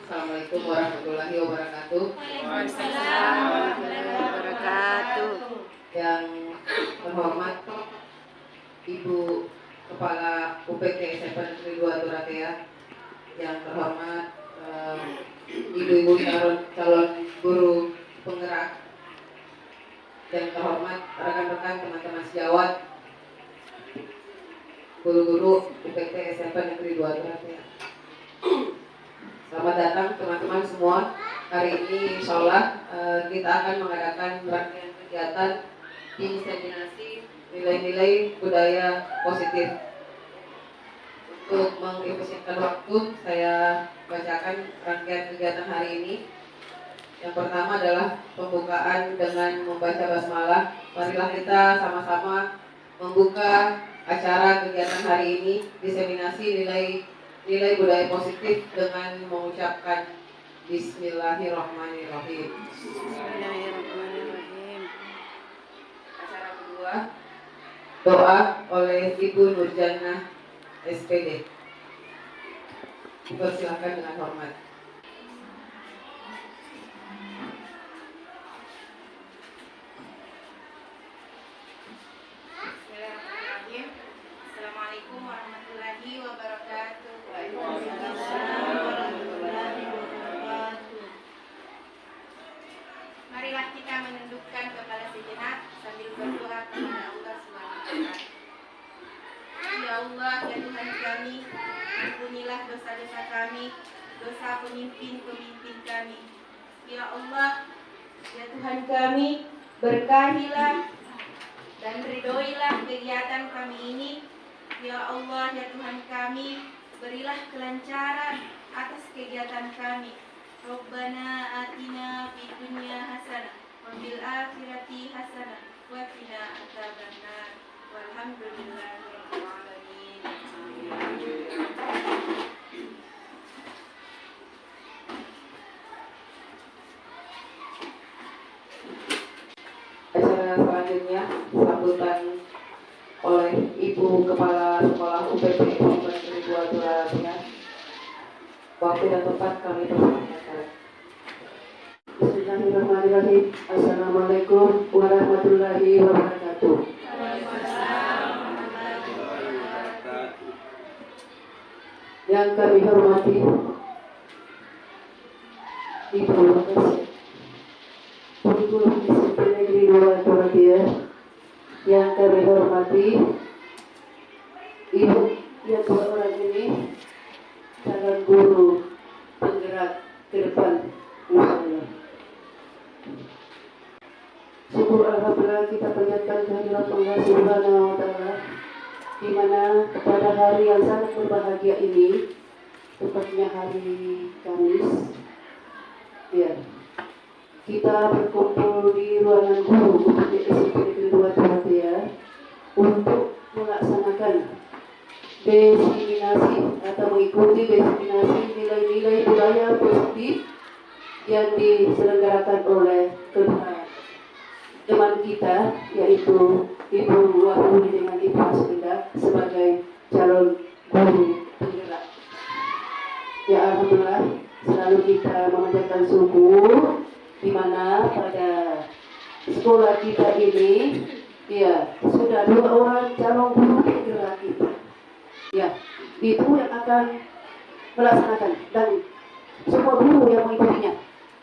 Assalamualaikum warahmatullahi wabarakatuh. Waalaikumsalam warahmatullahi wabarakatuh. Yang terhormat Ibu Kepala UPT SMP Negeri 2 Turatea, yang terhormat ibu-ibu calon guru penggerak, yang terhormat rekan-rekan teman-teman sejawat guru-guru UPT SMP Negeri 2 Turatea. Selamat datang teman-teman semua. Hari ini insya Allah kita akan mengadakan rangkaian kegiatan inseminasi nilai-nilai budaya positif. Untuk mengefisienkan waktu, saya bacakan rangkaian kegiatan hari ini. Yang pertama adalah pembukaan dengan membaca basmalah. Marilah kita sama-sama membuka acara kegiatan hari ini, diseminasi nilai budaya positif, dengan mengucapkan Bismillahirrahmanirrahim. Bismillahirrahmanirrahim. Acara kedua, doa oleh Ibu Nurjannah SPD. Dipersilakan dengan hormat. Bismillahirrahmanirrahim. Assalamualaikum warahmatullahi wabarakatuh. Waalaikumsalam warahmatullahi wabarakatuh. Marilah kita menundukkan kepala sejenak sambil berdoa kepada Allah SWT. Ya Allah, ya Tuhan kami, ampunilah dosa-dosa kami, dosa pemimpin-pemimpin kami. Ya Allah, ya Tuhan kami, berkahilah dan ridhoilah kegiatan kami ini. Ya Allah, ya Tuhan kami, berilah kelancaran atas kegiatan kami. Rabbana atina fid dunya hasanah wa fil akhirati hasanah wa qina adzabannar. Walhamdulillahirabbil alamin. Acara selanjutnya sambutan oleh Ibu Kepala Sekolah UPT SMP Negeri 2 Turatea. Waktu dan tempat kami persilakan. Bismillahirrahmanirrahim. Assalamualaikum warahmatullahi wabarakatuh. Yang kami hormati Ibu Guru SMP Negeri 2 Turatea, yang kami hormati Ibu yang dua orang ini calon guru penggerak ke depan, insyaallah. Syukur alhamdulillah kita panjatkan kehadirat Allah Subhanahu wa taala, di mana pada hari yang sangat berbahagia ini, tepatnya hari Kamis, ya, kita berkumpul di ruangan guru di SMP Negeri 2 Turatea untuk melaksanakan diseminasi atau mengikuti diseminasi nilai-nilai budaya positif yang diselenggarakan oleh kedua teman kita, yaitu Ibu Wahuni dengan Ibu Hasbida sebagai calon guru penggerak. Ya alhamdulillah, selalu kita memanjatkan syukur di mana pada sekolah kita ini, ya, sudah 2 orang calon guru penggerak kita. Ya, itu yang akan melaksanakan, dan semua guru yang mengikutinya.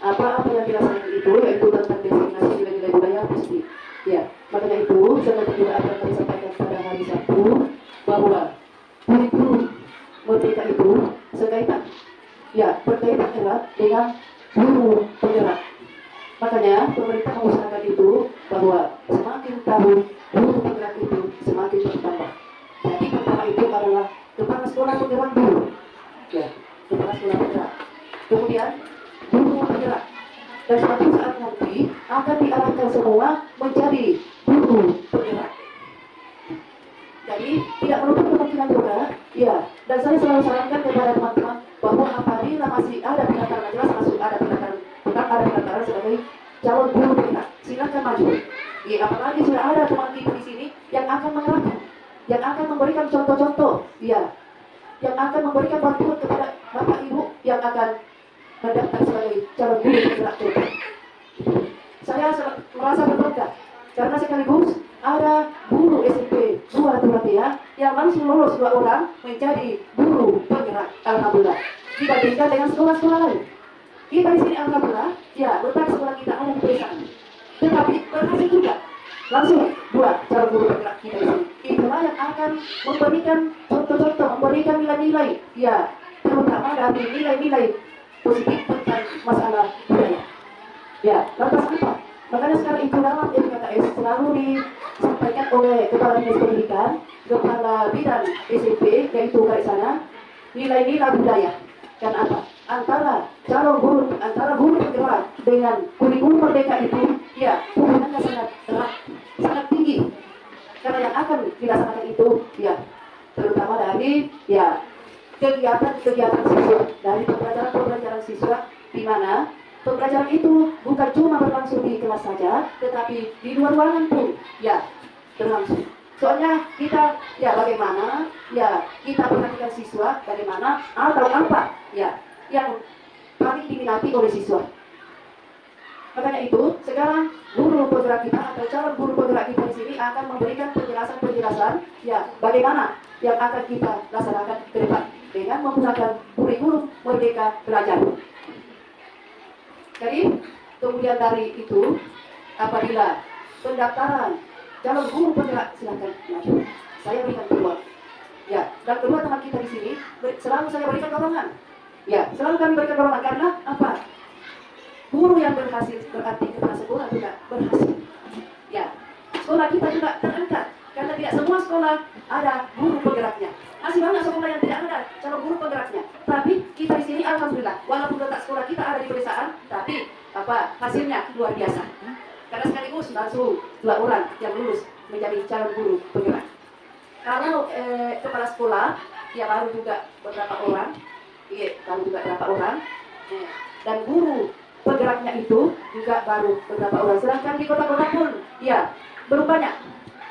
Apa yang dilaksanakan itu yaitu tentang diseminasi nilai-nilai budaya positif. Ya, makanya itu saya juga akan kami sampaikan pada hari Sabtu bahwa kurikulum merdeka itu berkaitan erat dengan guru penggerak. Makanya pemerintah mengusahakan itu bahwa semakin tahun guru penggerak itu semakin bertambah. Jadi pertama itu adalah kepala sekolah penggerak guru, ya, kepala sekolah penggerak. Kemudian guru penggerak. Dan suatu saat nanti akan diarahkan semua menjadi guru penggerak. Jadi tidak menutup kemungkinan juga, ya. Dan saya selalu sarankan kepada teman-teman bahwa apabila masih ada pendaftaran, jelas masuk ada pendaftaran, tetap ada pendaftaran sebagai calon guru penggerak, silakan maju. Ya, apalagi sudah ada teman kita di sini yang akan mengarahkan, yang akan memberikan contoh-contoh, ya, yang akan memberikan bantuan kepada bapak ibu yang akan mendaftar sebagai calon guru penggerak. Saya merasa berbangga karena sekaligus ada guru SMP 2 Turatia yang langsung lolos 2 orang menjadi guru penggerak. Alhamdulillah. Dibandingkan dengan sekolah-sekolah lain. Kita di sini alhamdulillah, ya, letak sekolah kita ada di pedesaan. Tetapi berhasil juga. Langsung 2 calon guru penggerak kita di sini. Itulah yang akan memberikan contoh-contoh, memberikan nilai-nilai, ya, terutama dari nilai-nilai positif tentang masalah budaya. Ya, lantas apa? Makanya sekarang itu dalam MKTS selalu disampaikan oleh Kepala Dinas Pendidikan, Kepala Bidang SMP, yaitu dari sana, nilai-nilai budaya. Dan apa? Antara guru penggerak dengan kurikulum merdeka itu, ya, hubungannya sangat erat, sangat tinggi. Karena yang akan dilaksanakan itu, ya, terutama dari, ya, kegiatan-kegiatan siswa, dari pembelajaran siswa, di mana pembelajaran itu bukan cuma berlangsung di kelas saja, tetapi di luar ruangan pun, ya, berlangsung. Soalnya kita, ya, bagaimana, ya, kita perhatikan siswa, bagaimana atau apa, ya, yang paling diminati oleh siswa. Makanya itu, sekarang guru penggerak kita atau calon guru penggerak kita di sini akan memberikan penjelasan, ya, bagaimana yang akan kita laksanakan ke depan dengan menggunakan kurikulum Merdeka Belajar. Jadi, kemudian dari itu, apabila pendaftaran calon guru penggerak, silakan maju. Saya berikan peluang. Ya, dan kedua teman kita di sini selalu saya berikan dorongan. Ya, selalu kami berikan dorongan karena apa? Guru yang berhasil berarti kepala sekolah juga berhasil. Ya, sekolah kita juga terangkat karena tidak semua sekolah ada guru penggeraknya. Masih banyak sekolah yang tidak ada calon guru penggeraknya. Tapi kita di sini alhamdulillah, walaupun letak sekolah kita ada di pedesaan, tapi apa hasilnya luar biasa. Karena sekaligus langsung 2 orang yang lulus menjadi calon guru penggerak. Kalau kepala sekolah, ya baru juga beberapa orang, iya baru juga beberapa orang. Dan guru penggeraknya itu juga baru beberapa orang. Sedangkan di kota-kota pun, ya belum banyak.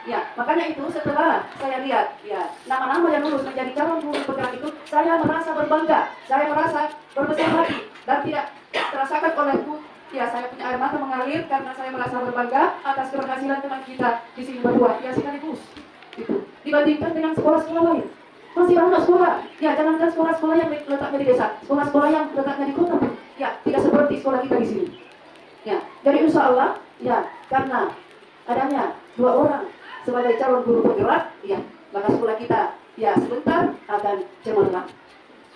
Ya, makanya itu setelah saya lihat, ya, nama-nama yang lulus menjadi calon guru penggerak itu, saya merasa berbangga, saya merasa berbesar hati, dan tidak terasakan olehku, ya, saya punya air mata mengalir karena saya merasa berbangga atas keberhasilan teman kita di sini berdua, ya, sekaligus. Itu dibandingkan dengan sekolah-sekolah lain, masih banyak sekolah, ya, jangankan sekolah-sekolah yang letaknya di desa, sekolah-sekolah yang letaknya di kota pun, ya, tidak seperti sekolah kita di sini. Ya, jadi insya Allah, ya, karena adanya 2 orang sebagai calon guru penggerak, ya, maka sekolah kita, ya, sebentar akan cemerlang,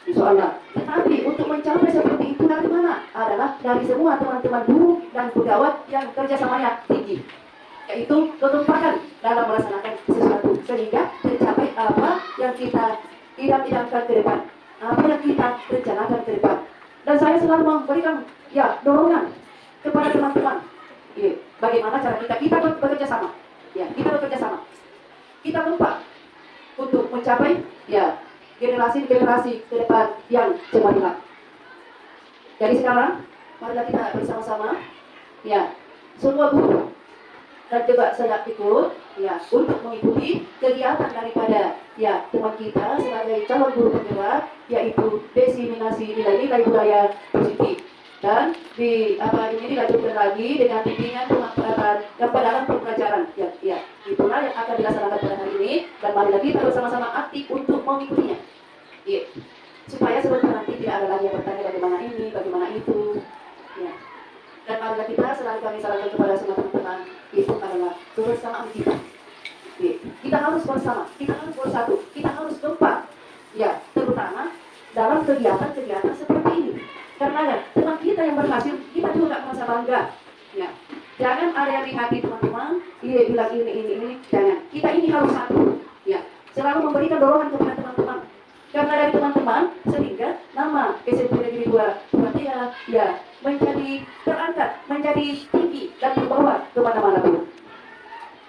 insya Allah. Tetapi untuk mencapai seperti itu dari mana? Adalah dari semua teman-teman guru dan pegawai yang kerjasamanya tinggi, yaitu kekompakan dalam melaksanakan sesuatu sehingga tercapai apa yang kita idam-idamkan ke depan, apa yang kita rencanakan ke depan. Dan saya selalu memberikan, ya, dorongan kepada teman-teman, ya, bagaimana cara kita bekerja sama. Ya, kita bekerja sama, kita kompak untuk mencapai, ya, generasi-generasi ke depan yang cemerlang. Jadi sekarang, marilah kita bersama-sama, ya, semua guru dan juga saya ikut, ya, untuk mengikuti kegiatan daripada, ya, teman kita sebagai calon guru penggerak, yaitu diseminasi nilai-nilai budaya positif. Dan ini dilanjutkan lagi dengan bimbingan pemaparan yang dalam pembelajaran, ya, itulah yang akan dilaksanakan pada hari ini, dan marilah kita bersama-sama aktif untuk mengikutinya, ya, supaya sebentar nanti tidak ada lagi yang bertanya bagaimana ini, bagaimana itu, ya. Dan marilah kita selalu kami sarankan kepada semua teman-teman, itu adalah kebersamaan kita, ya. Kita harus bersama, kita harus bersatu, kita harus kompak, ya, terutama dalam kegiatan-kegiatan seperti ini. Karena ya, teman kita yang berhasil, kita juga nggak merasa bangga. Ya. Jangan ada yang di hati teman-teman, dia bilang ini, jangan. Kita ini harus satu. Ya. Selalu memberikan dorongan kepada teman-teman. Karena dari teman-teman, sehingga nama SMP Negeri 2 Tumatia ya menjadi terangkat, menjadi tinggi dan terbawa kemana-mana pun.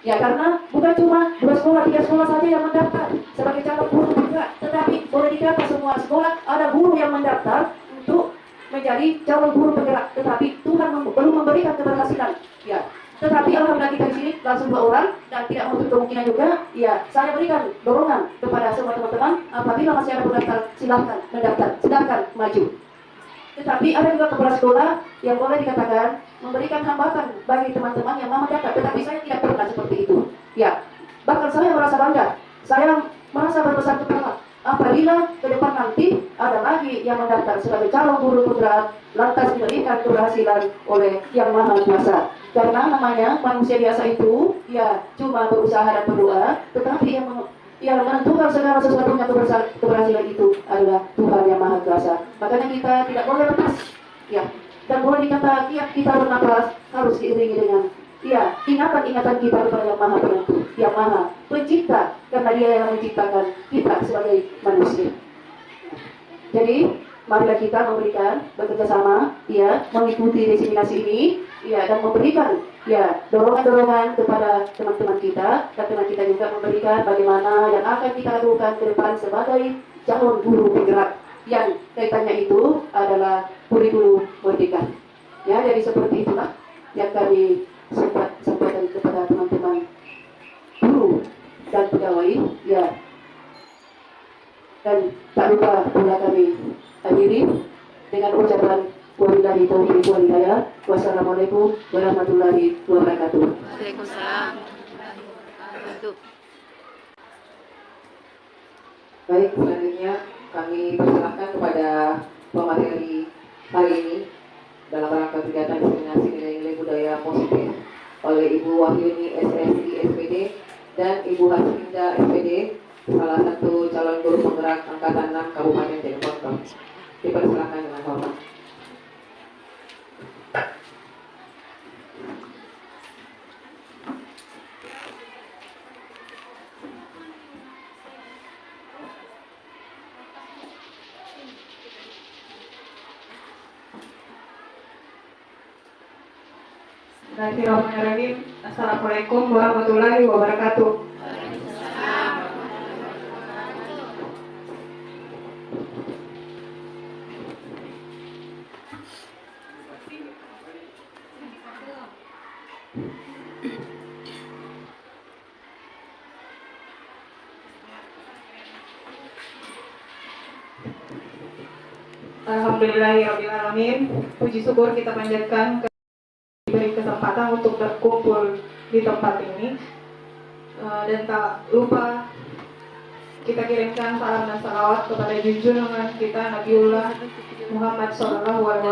Ya, karena bukan cuma 2 sekolah, 3 sekolah saja yang mendaftar sebagai calon guru juga, tetapi boleh dikata semua sekolah ada guru yang mendaftar untuk menjadi calon guru penggerak, tetapi Tuhan belum memberikan keberhasilan. Ya, tetapi alhamdulillah kita di sini langsung 2 orang dan tidak menutup kemungkinan juga. Ya, saya berikan dorongan kepada semua teman-teman, apabila masih ada pendaftar silahkan mendaftar, sedangkan maju. Tetapi ada juga kepala sekolah yang boleh dikatakan memberikan hambatan bagi teman-teman yang mau mendaftar, tetapi saya tidak pernah seperti itu. Ya, bahkan saya merasa bangga, saya merasa berbesar kepala apabila ke depan nanti ada lagi yang mendaftar sebagai calon guru putra, lantas diberikan keberhasilan oleh Yang Maha Kuasa. Karena namanya manusia biasa itu ya cuma berusaha dan berdoa, tetapi yang menentukan segala sesuatunya keberhasilan itu adalah Tuhan Yang Maha Kuasa. Makanya kita tidak boleh lepas, ya. Dan boleh dikata tiap kita bernapas harus diiringi dengan ingatan kita kepada Yang Maha Penentu, Yang Maha Pencipta, karena Dia yang menciptakan kita sebagai manusia. Jadi marilah kita bekerja sama, mengikuti diseminasi ini, dan memberikan dorongan-dorongan kepada teman-teman kita, dan teman kita juga memberikan bagaimana yang akan kita lakukan ke depan sebagai calon guru penggerak yang kaitannya itu adalah kurikulum merdeka. Ya, jadi seperti itulah yang kami sampaikan kepada teman-teman guru dan pegawai, dan tak lupa pula kami akhiri dengan ucapan wabillahi taufiq wal hidayah. Wassalamualaikum warahmatullahi wabarakatuh. Waalaikumsalam warahmatullahi wabarakatuh. Baik, selanjutnya kami persilahkan kepada pemateri hari ini dalam rangka kegiatan diseminasi nilai-nilai budaya positif oleh Ibu Wahyuni SSI SPD dan Ibu Hasrinda SPD, salah satu calon guru penggerak angkatan 6 Kabupaten Jeneponto. Dipersilakan dengan hormat. Bismillahirrahmanirrahim. Assalamualaikum warahmatullahi wabarakatuh. Alhamdulillahirrahmanirrahim. Puji syukur kita panjatkan diberi kesempatan untuk berkumpul di tempat ini, dan tak lupa kita kirimkan salam dan salawat kepada junjungan kita Nabiullah Muhammad SAW.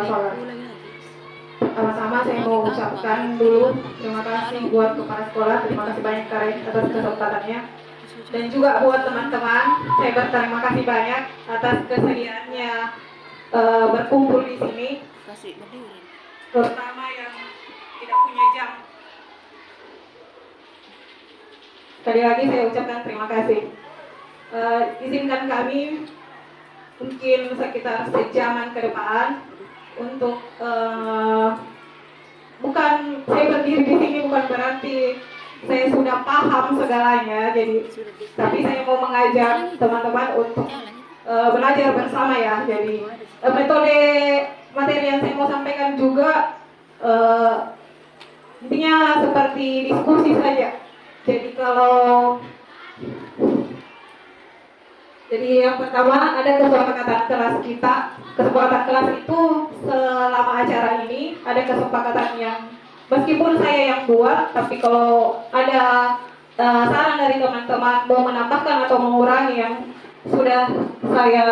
Pertama-tama saya mau ucapkan dulu terima kasih buat kepala sekolah, terima kasih banyak Karen atas kesempatannya, dan juga buat teman-teman saya berterima kasih banyak atas kesediaannya berkumpul di sini, terutama yang tidak punya jam. Sekali lagi saya ucapkan terima kasih. Izinkan kami mungkin sekitar sejaman ke depan untuk bukan saya berdiri di sini bukan berarti saya sudah paham segalanya, jadi tapi saya mau mengajak teman-teman untuk belajar bersama ya. Jadi metode materi yang saya mau sampaikan juga intinya seperti diskusi saja. Jadi yang pertama ada kesepakatan kelas kita. Kesepakatan kelas itu selama acara ini ada kesepakatan yang meskipun saya yang buat, tapi kalau ada saran dari teman-teman mau menambahkan atau mengurangi yang sudah saya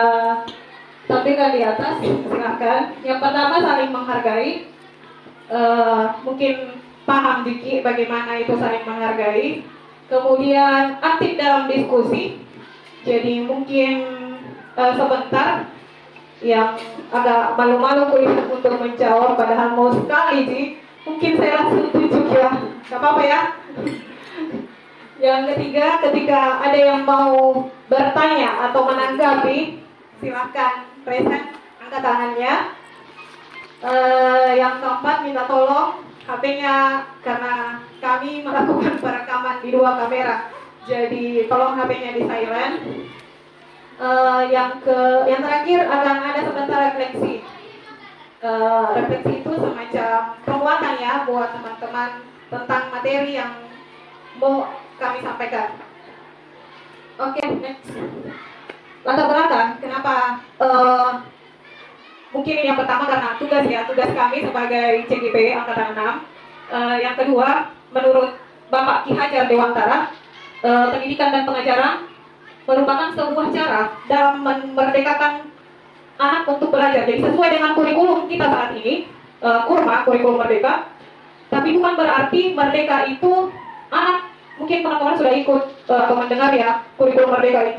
tampilkan di atas, silakan. Yang pertama saling menghargai. Mungkin paham dikit bagaimana itu saling menghargai. Kemudian aktif dalam diskusi. Jadi mungkin sebentar yang agak malu-malu kulihat untuk menjawab, padahal mau sekali sih. Mungkin saya langsung tunjuk ya, gak apa-apa ya. Yang ketiga, ketika ada yang mau bertanya atau menanggapi, silahkan present, angkat tangannya. Yang keempat, minta tolong HP-nya, karena kami melakukan perekaman di 2 kamera, jadi tolong HP-nya di silent. Yang terakhir akan ada sebentar refleksi. Refleksi itu semacam penguatan ya buat teman-teman tentang materi yang mau kami sampaikan. Oke, next. Latar belakang kenapa mungkin yang pertama karena tugas kami sebagai CGP Angkatan 6. Yang kedua, menurut Bapak Ki Hajar Dewantara, pendidikan dan pengajaran merupakan sebuah cara dalam memerdekakan anak untuk belajar. Jadi sesuai dengan kurikulum kita saat ini, kurikulum merdeka. Tapi bukan berarti merdeka itu anak, mungkin teman-teman sudah ikut atau mendengar ya, kurikulum merdeka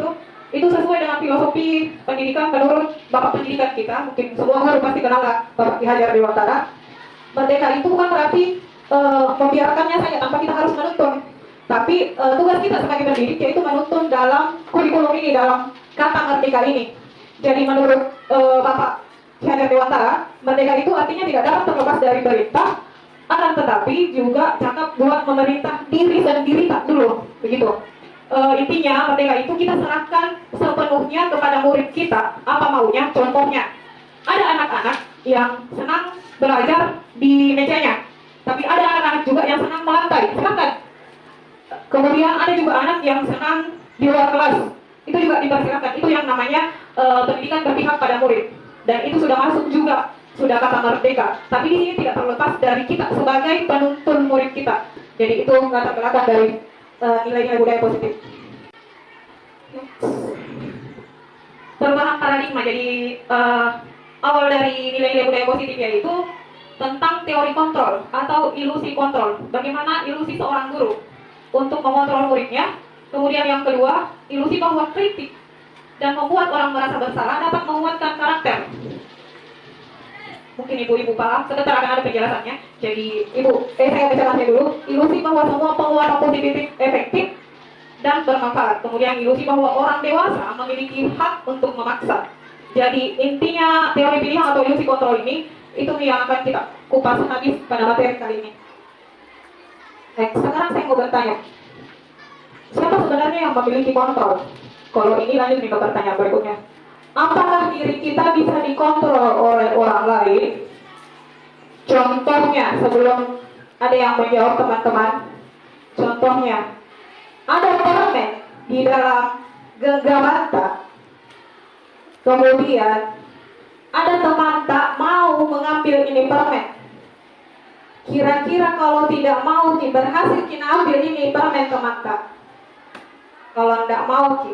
itu sesuai dengan filosofi pendidikan menurut Bapak pendidikan kita. Mungkin semua orang pasti kenal lah Bapak Ki Hajar Dewantara. Merdeka itu bukan berarti membiarkannya saja tanpa kita harus menuntun. Tapi tugas kita sebagai pendidik yaitu menuntun dalam kurikulum ini, dalam kata merdeka ini. Jadi menurut Bapak Ki Hajar Dewantara, merdeka itu artinya tidak dapat terlepas dari perintah, akan tetapi juga cakap buat memerintah diri sendiri tak dulu, begitu. Intinya merdeka itu kita serahkan sepenuhnya kepada murid kita apa maunya. Contohnya, ada anak-anak yang senang belajar di mejanya, tapi ada anak-anak juga yang senang melantai, silakan. Kemudian ada juga anak yang senang di luar kelas, itu juga dipersilakan. Itu yang namanya pendidikan berpihak pada murid, dan itu sudah masuk juga, sudah kata merdeka. Tapi di sini tidak terlepas dari kita sebagai penuntun murid kita. Jadi itu latar belakang dari nilai-nilai budaya positif. Perubahan paradigma. Jadi awal dari nilai-nilai budaya positif yaitu tentang teori kontrol atau ilusi kontrol. Bagaimana ilusi seorang guru untuk mengontrol muridnya. Kemudian yang kedua, ilusi bahwa kritik dan membuat orang merasa bersalah dapat menguatkan karakter. Mungkin ibu-ibu paham, sebentar akan ada penjelasannya. Jadi saya bacakan dulu. Ilusi bahwa semua penguatan positif efektif dan bermanfaat. Kemudian ilusi bahwa orang dewasa memiliki hak untuk memaksa. Jadi intinya teori pilihan atau ilusi kontrol ini, itu yang akan kita kupas habis pada materi kali ini. Sekarang saya mau bertanya, siapa sebenarnya yang memiliki kontrol? Kalau ini lanjut nih ke pertanyaan berikutnya. Apakah diri kita bisa dikontrol oleh orang lain? Contohnya, sebelum ada yang menjawab teman-teman, contohnya, ada permen di dalam genggam mata. Kemudian, ada teman tak mau mengambil ini permen. Kira-kira kalau tidak mau Ki, berhasil Ki ambil ini permen teman tak? Kalau tidak mau Ki?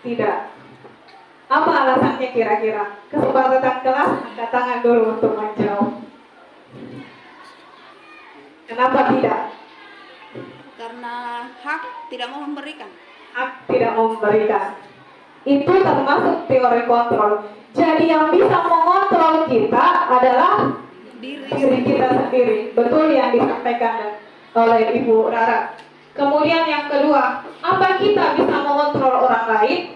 Tidak. Apa alasannya kira-kira? Kesepakatan kelas, angkat tangan dulu untuk menjawab. Kenapa tidak? Karena hak tidak mau memberikan. Hak tidak mau memberikan. Itu termasuk teori kontrol. Jadi yang bisa mengontrol kita adalah diri kita sendiri. Betul yang disampaikan oleh Ibu Rara. Kemudian yang kedua, apa kita bisa mengontrol orang lain?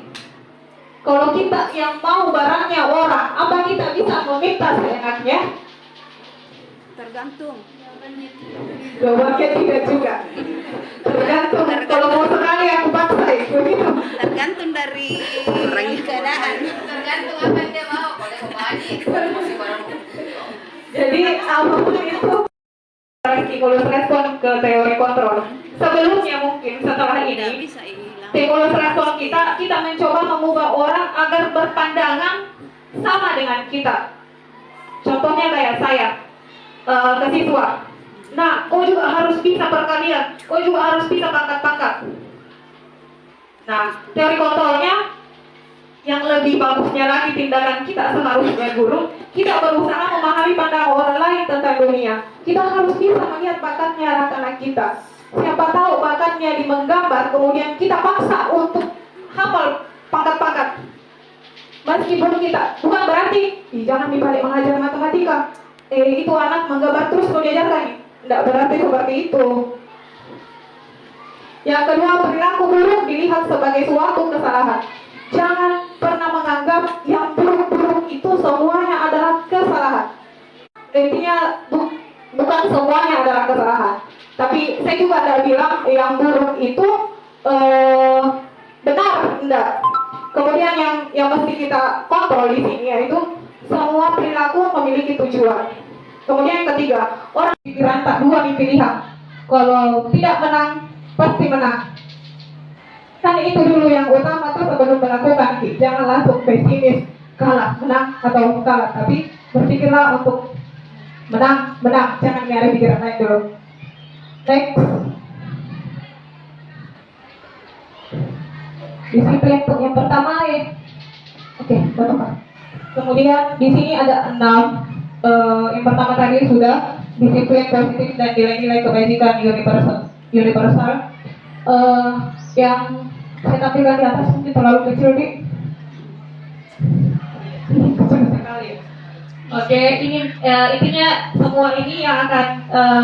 Kalau kita yang mau barangnya orang, apa kita bisa meminta seenaknya? Tergantung. Jawabannya tidak juga. Tergantung. Kalau mau sekali aku paksa itu. Tergantung dari keadaan. Tergantung apa yang dia mau. Kalau dia mau wajib, masih barang. Jadi apapun itu stimulus respon ke teori kontrol. Sebelumnya mungkin setelah Tidak ini bisa hilang. stimulus respon kita mencoba mengubah orang agar berpandangan sama dengan kita. Contohnya kayak saya ke siswa. Nah, kau juga harus bisa perkalian, kau juga harus bisa pangkat-pangkat. Nah, teori kontrolnya yang lebih bagusnya lagi tindakan kita seharusnya guru, kita berusaha memahami pandangan orang lain tentang dunia. Kita harus bisa melihat bakatnya anak-anak kita. Siapa tahu bakatnya di menggambar, kemudian kita paksa untuk hafal pangkat-pangkat. Meskipun kita, bukan berarti jangan dibalik mengajar matematika, itu anak menggambar terus mau diajarkan. Tidak berarti seperti itu. Yang kedua, perilaku buruk dilihat sebagai suatu kesalahan. Jangan pernah menganggap yang buruk-buruk itu semuanya adalah kesalahan. Intinya bukan semuanya adalah kesalahan. Tapi saya juga tidak bilang yang buruk itu benar, enggak. Kemudian yang mesti kita kontrol di sini yaitu semua perilaku memiliki tujuan. Kemudian yang ketiga, orang pikiran tak dua mimpi lihat. Kalau tidak menang, pasti menang. Kan itu dulu yang utama tuh sebelum melakukan. Jangan langsung pesimis, kalah, menang atau kalah. Tapi berpikirlah untuk menang. Jangan ada pikiran lain dulu. Next. Disiplin yang pertama ya. Oke, betul. Kemudian di sini ada 6. Yang pertama tadi sudah disiplin positif dan nilai-nilai kebajikan universal. Yang saya tampilkan di atas mungkin terlalu kecil nih. Kecil sekali ya. Oke, ini intinya semua ini yang akan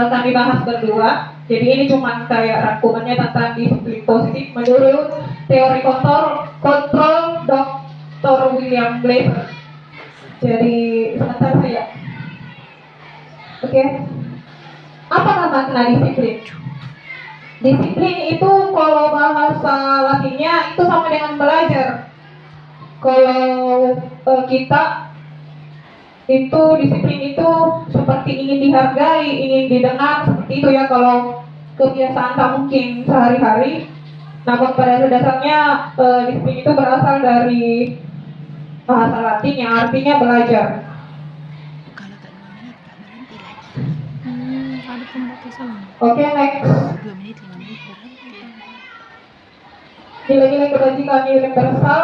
kami bahas berdua. Jadi ini cuma kayak rangkumannya tentang disiplin positif menurut teori kontrol Dr. William Blair. Jadi sebentar saya. Oke. Apa makna disiplin? Disiplin itu kalau bahasa Latinnya itu sama dengan belajar. Kalau kita itu disiplin itu seperti ingin dihargai, ingin didengar, seperti itu ya kalau kebiasaan tak mungkin sehari-hari. Namun pada dasarnya disiplin itu berasal dari bahasa Latin yang artinya belajar. Oke, next. Nilai-nilai kebajikan universal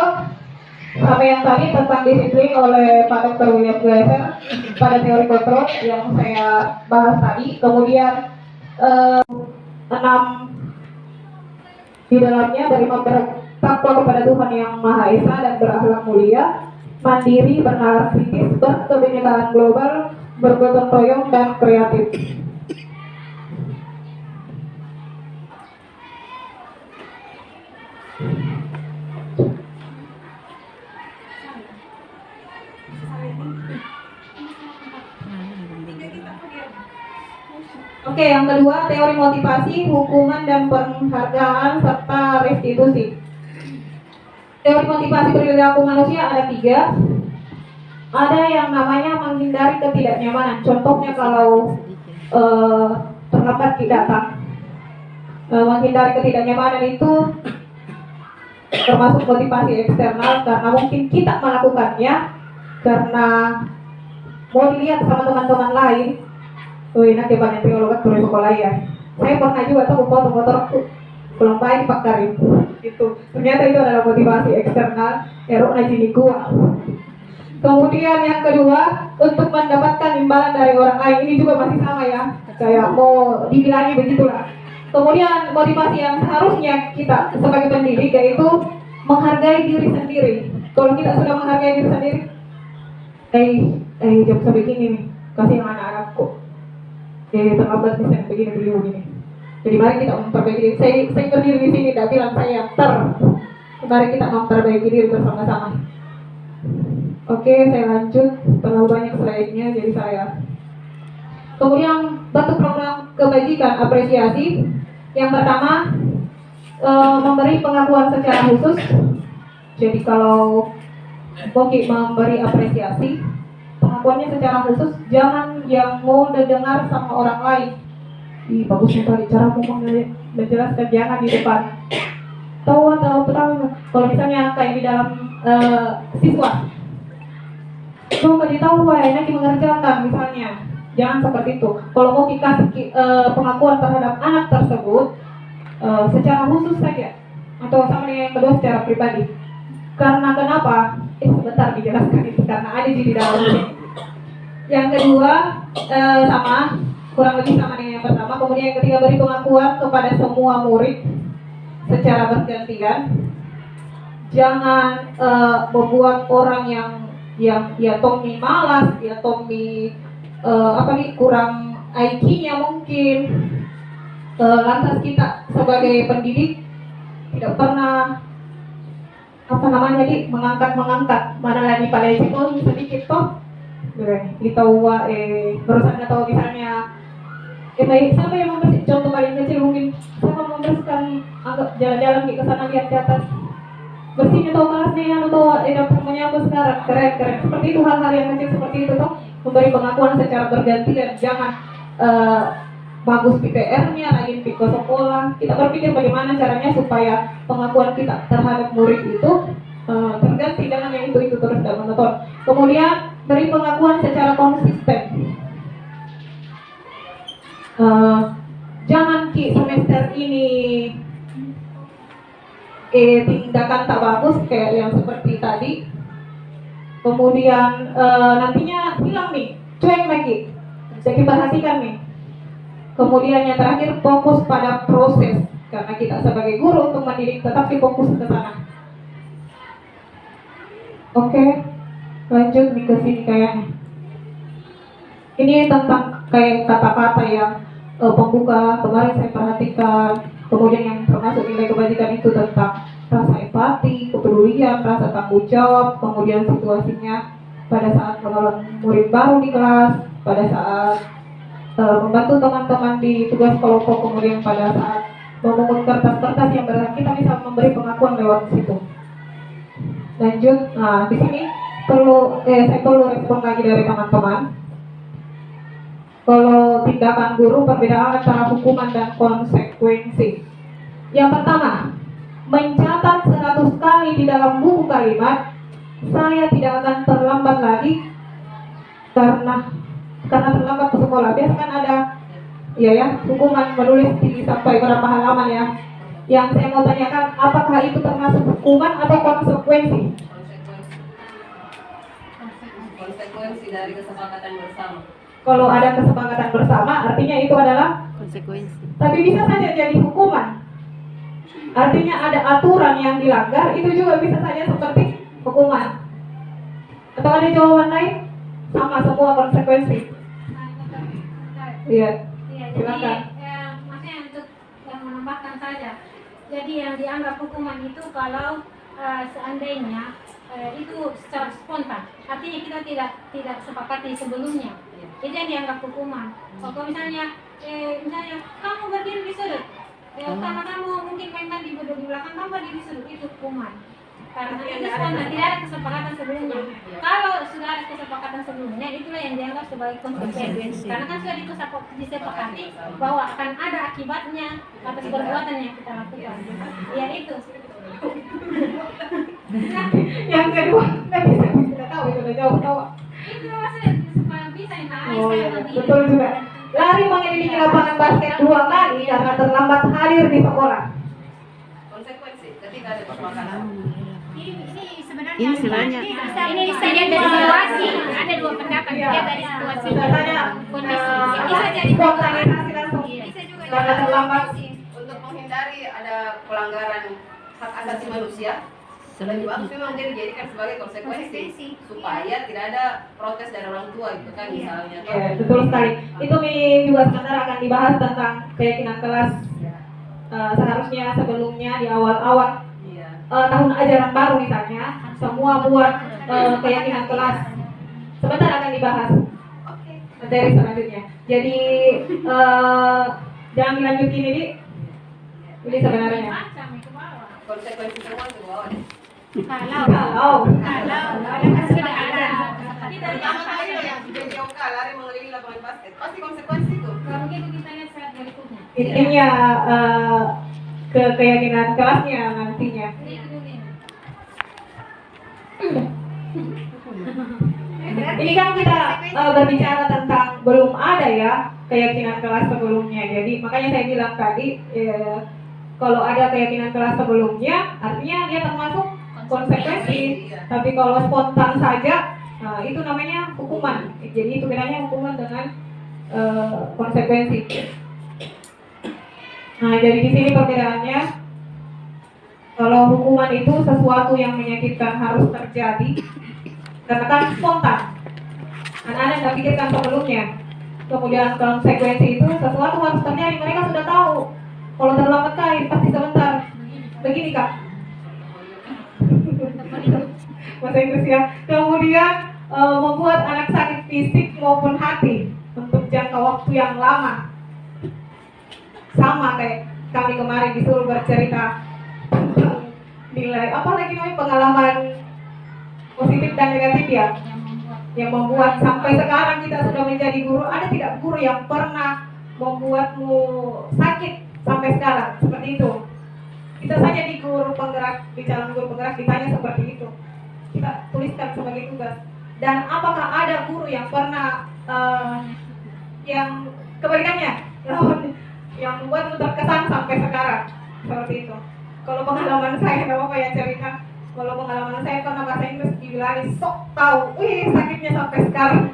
sama yang tadi tentang disiplin oleh Pak Dr. William Blair pada teori kontrol yang saya bahas tadi. Kemudian 6 di dalamnya dari bertakwa kepada Tuhan yang Maha Esa dan berakhlak mulia, mandiri, bernalar kritis, berkebinekaan global, bergotong royong dan kreatif. Oke, yang kedua teori motivasi, hukuman dan penghargaan serta restitusi. Teori motivasi perilaku manusia ada 3. Ada yang namanya menghindari ketidaknyamanan. Contohnya kalau terlambat datang. Menghindari ketidaknyamanan itu termasuk motivasi eksternal karena mungkin kita melakukannya karena mau dilihat sama teman-teman lain. Enak ya banyak teolog turun sekolah ya. Saya pernah juga tuh foto-foto pulang baik Pak Karim. Gitu. Ternyata itu adalah motivasi eksternal. Erok najini gua. Kemudian yang kedua, untuk mendapatkan imbalan dari orang lain, ini juga masih sama ya. Kayak mau dibilangi begitulah. Kemudian motivasi yang harusnya kita sebagai pendidik yaitu menghargai diri sendiri. Kalau kita sudah menghargai diri sendiri, jam sebegini nih, kasih yang anak-anakku. Terlambat bisa begini. Jadi mari kita memperbaiki diri. Saya berdiri di sini, tidak bilang saya mari kita memperbaiki diri bersama-sama. Oke, saya lanjut. Terlalu banyak slide-nya, jadi saya. Kemudian bentuk program kebajikan apresiasi. Yang pertama, memberi pengakuan secara khusus. Jadi kalau Boki memberi apresiasi, pengakuannya secara khusus, jangan yang mau didengar sama orang lain. Ih, bagus sekali cara ngomongnya, menjelaskan, jangan di depan. Tahu. Kalau misalnya kayak di dalam siswa, tuh kasih tahu enak mengerjakan misalnya. Jangan seperti itu. Kalau mau dikasih pengakuan terhadap anak tersebut secara khusus saja, atau sama dengan yang kedua secara pribadi. Karena kenapa? Sebentar dijelaskan itu karena ada di dalam sini. Yang kedua sama, kurang lebih sama dengan yang pertama. Kemudian yang ketiga, beri pengakuan kepada semua murid secara bergantian. jangan membuat orang yang ya Tommy malas, ya Tommy kurang IQ-nya mungkin. Lantas kita sebagai pendidik tidak pernah mengangkat mana lagi pada itu sedikit toh ditahu barusan atau misalnya siapa yang membersih, contoh paling kecil mungkin siapa membersihkan, anggap jalan-jalan ke sana lihat di atas bersihnya atau kelasnya atau dapur menyambut sekarang keren seperti itu, hal-hal yang kecil seperti itu toh memberi pengakuan secara bergantian. Jangan bagus PPR-nya, rajin ke sekolah. Kita berpikir bagaimana caranya supaya pengakuan kita terhadap murid itu terganti, jangan yang itu terus dan monoton. Kemudian beri pengakuan secara konsisten. Jangan semester ini tindakan tak bagus kayak yang seperti tadi, kemudian nantinya hilang nih, cuek lagi. Jadi perhatikan nih. Kemudian yang terakhir, fokus pada proses, karena kita sebagai guru untuk mendidik tetap difokus ke sana. Oke, lanjut nih ke sini kayaknya. Ini tentang kayak kata-kata yang pembuka kemarin saya perhatikan. Kemudian yang termasuk nilai kebajikan itu tentang rasa empati, kepedulian, rasa tanggung jawab, kemudian situasinya pada saat menolong murid baru di kelas, pada saat membantu teman-teman di tugas kelompok, kemudian pada saat memungut kertas-kertas yang berharga, kita bisa memberi pengakuan lewat situ. Lanjut, nah di sini saya perlu respon lagi dari teman-teman. Kalau tindakan guru, perbedaan antara hukuman dan konsekuensi. Yang pertama, mencatat 100 kali di dalam buku kalimat, saya tidak akan terlambat lagi karena terlambat ke sekolah. Biasa kan ada hukuman menulis sampai berapa halaman ya. Yang saya mau tanyakan, apakah itu termasuk hukuman atau konsekuensi? Konsekuensi dari kesepakatan bersama. Kalau ada kesepakatan bersama, artinya itu adalah Konsekuensi. tapi bisa saja jadi hukuman. Artinya ada aturan yang dilanggar, itu juga bisa saja seperti hukuman. Atau ada jawaban lain? Sama semua konsekuensi. Iya. Silakan. Maksudnya untuk yang menambahkan saja. Jadi yang dianggap hukuman itu kalau seandainya itu secara spontan, artinya kita tidak sepakati sebelumnya. Itu yang dianggap hukuman. Kalau misalnya kamu berdiri di sudut, karena kamu mungkin main di belakang, kamu berdiri di sudut, itu hukuman. Karena itu spontan, tidak ada kesepakatan sebelumnya. Kalau sudah ada kesepakatan sebelumnya, itulah yang dianggap sebagai konsekuensi. Karena kan sudah disepakati bahwa akan ada akibatnya atas perbuatan yang kita lakukan. Ya itu. Yang kedua, tidak tahu itu udah jauh. Itu maksudnya supaya bisa Oh iya, betul juga. Lari menyelidiki lapangan basket 2 kali karena terlambat hadir di sekolah. Konsekuensi ketika ada kesepakatan. Ini sebenarnya ini bisa dilihat dari situasi. Ada dua pendapat dilihat dari situasi. Kondisi. Bisa jadi spontanitas langsung. Bisa juga Karena terlambat. Untuk menghindari ada pelanggaran hak asasi manusia, lebih bagus memang dia dijadikan sebagai konsekuensi supaya tidak ada protes dari orang tua gitu kan misalnya. Ya, betul sekali. Itu juga sebentar akan dibahas tentang keyakinan kelas. Seharusnya sebelumnya di awal-awal tahun ajaran baru misalnya, semua buat keyakinan kelas. Sebentar akan dibahas materi selanjutnya. Jadi jangan dilanjutin ini sebenarnya. Konsekuensi semua ke bawah deh. Kalau kan sudah ada. Pertama kali yang JJOK lari mengelilingi lapangan basket, pasti konsekuensi itu. Kalau begitu kita lihat saat berikutnya. intinya ke keyakinan kelasnya nantinya. Ini kan kita berbicara tentang belum ada ya keyakinan kelas sebelumnya. Jadi makanya saya bilang tadi kalau ada keyakinan kelas sebelumnya artinya dia termasuk konsekuensi. Tapi kalau spontan saja itu namanya hukuman. Jadi itu bedanya hukuman dengan konsekuensi. Nah jadi di sini perbedaannya Kalau hukuman itu sesuatu yang menyakitkan harus terjadi, karena kan spontan. Anak-anak nggak pikirkan sebelumnya. Kemudian konsekuensi itu sesuatu harus terjadi. Mereka sudah tahu. Kalau terlambat kain pasti sebentar. Begini kak. Bahasa Inggris ya. Kemudian membuat anak sakit fisik maupun hati untuk jangka waktu yang lama. Sama kayak kami kemarin disuruh bercerita tentang nilai, apalagi namanya pengalaman positif dan negatif ya, yang membuat sampai sekarang kita sudah menjadi guru. Ada tidak guru yang pernah membuatmu sakit sampai sekarang seperti itu? Kita saja di guru penggerak, di calon guru penggerak ditanya seperti itu, kita tuliskan sebagai tugas. Dan apakah ada guru yang pernah yang kebalikannya, yang membuatmu terkesan sampai sekarang seperti itu? Kalau pengalaman saya, nggak apa-apa ya cerita. Kalau pengalaman saya pernah bahasa Inggris dibilangin sok tahu, sakitnya sampai sekarang.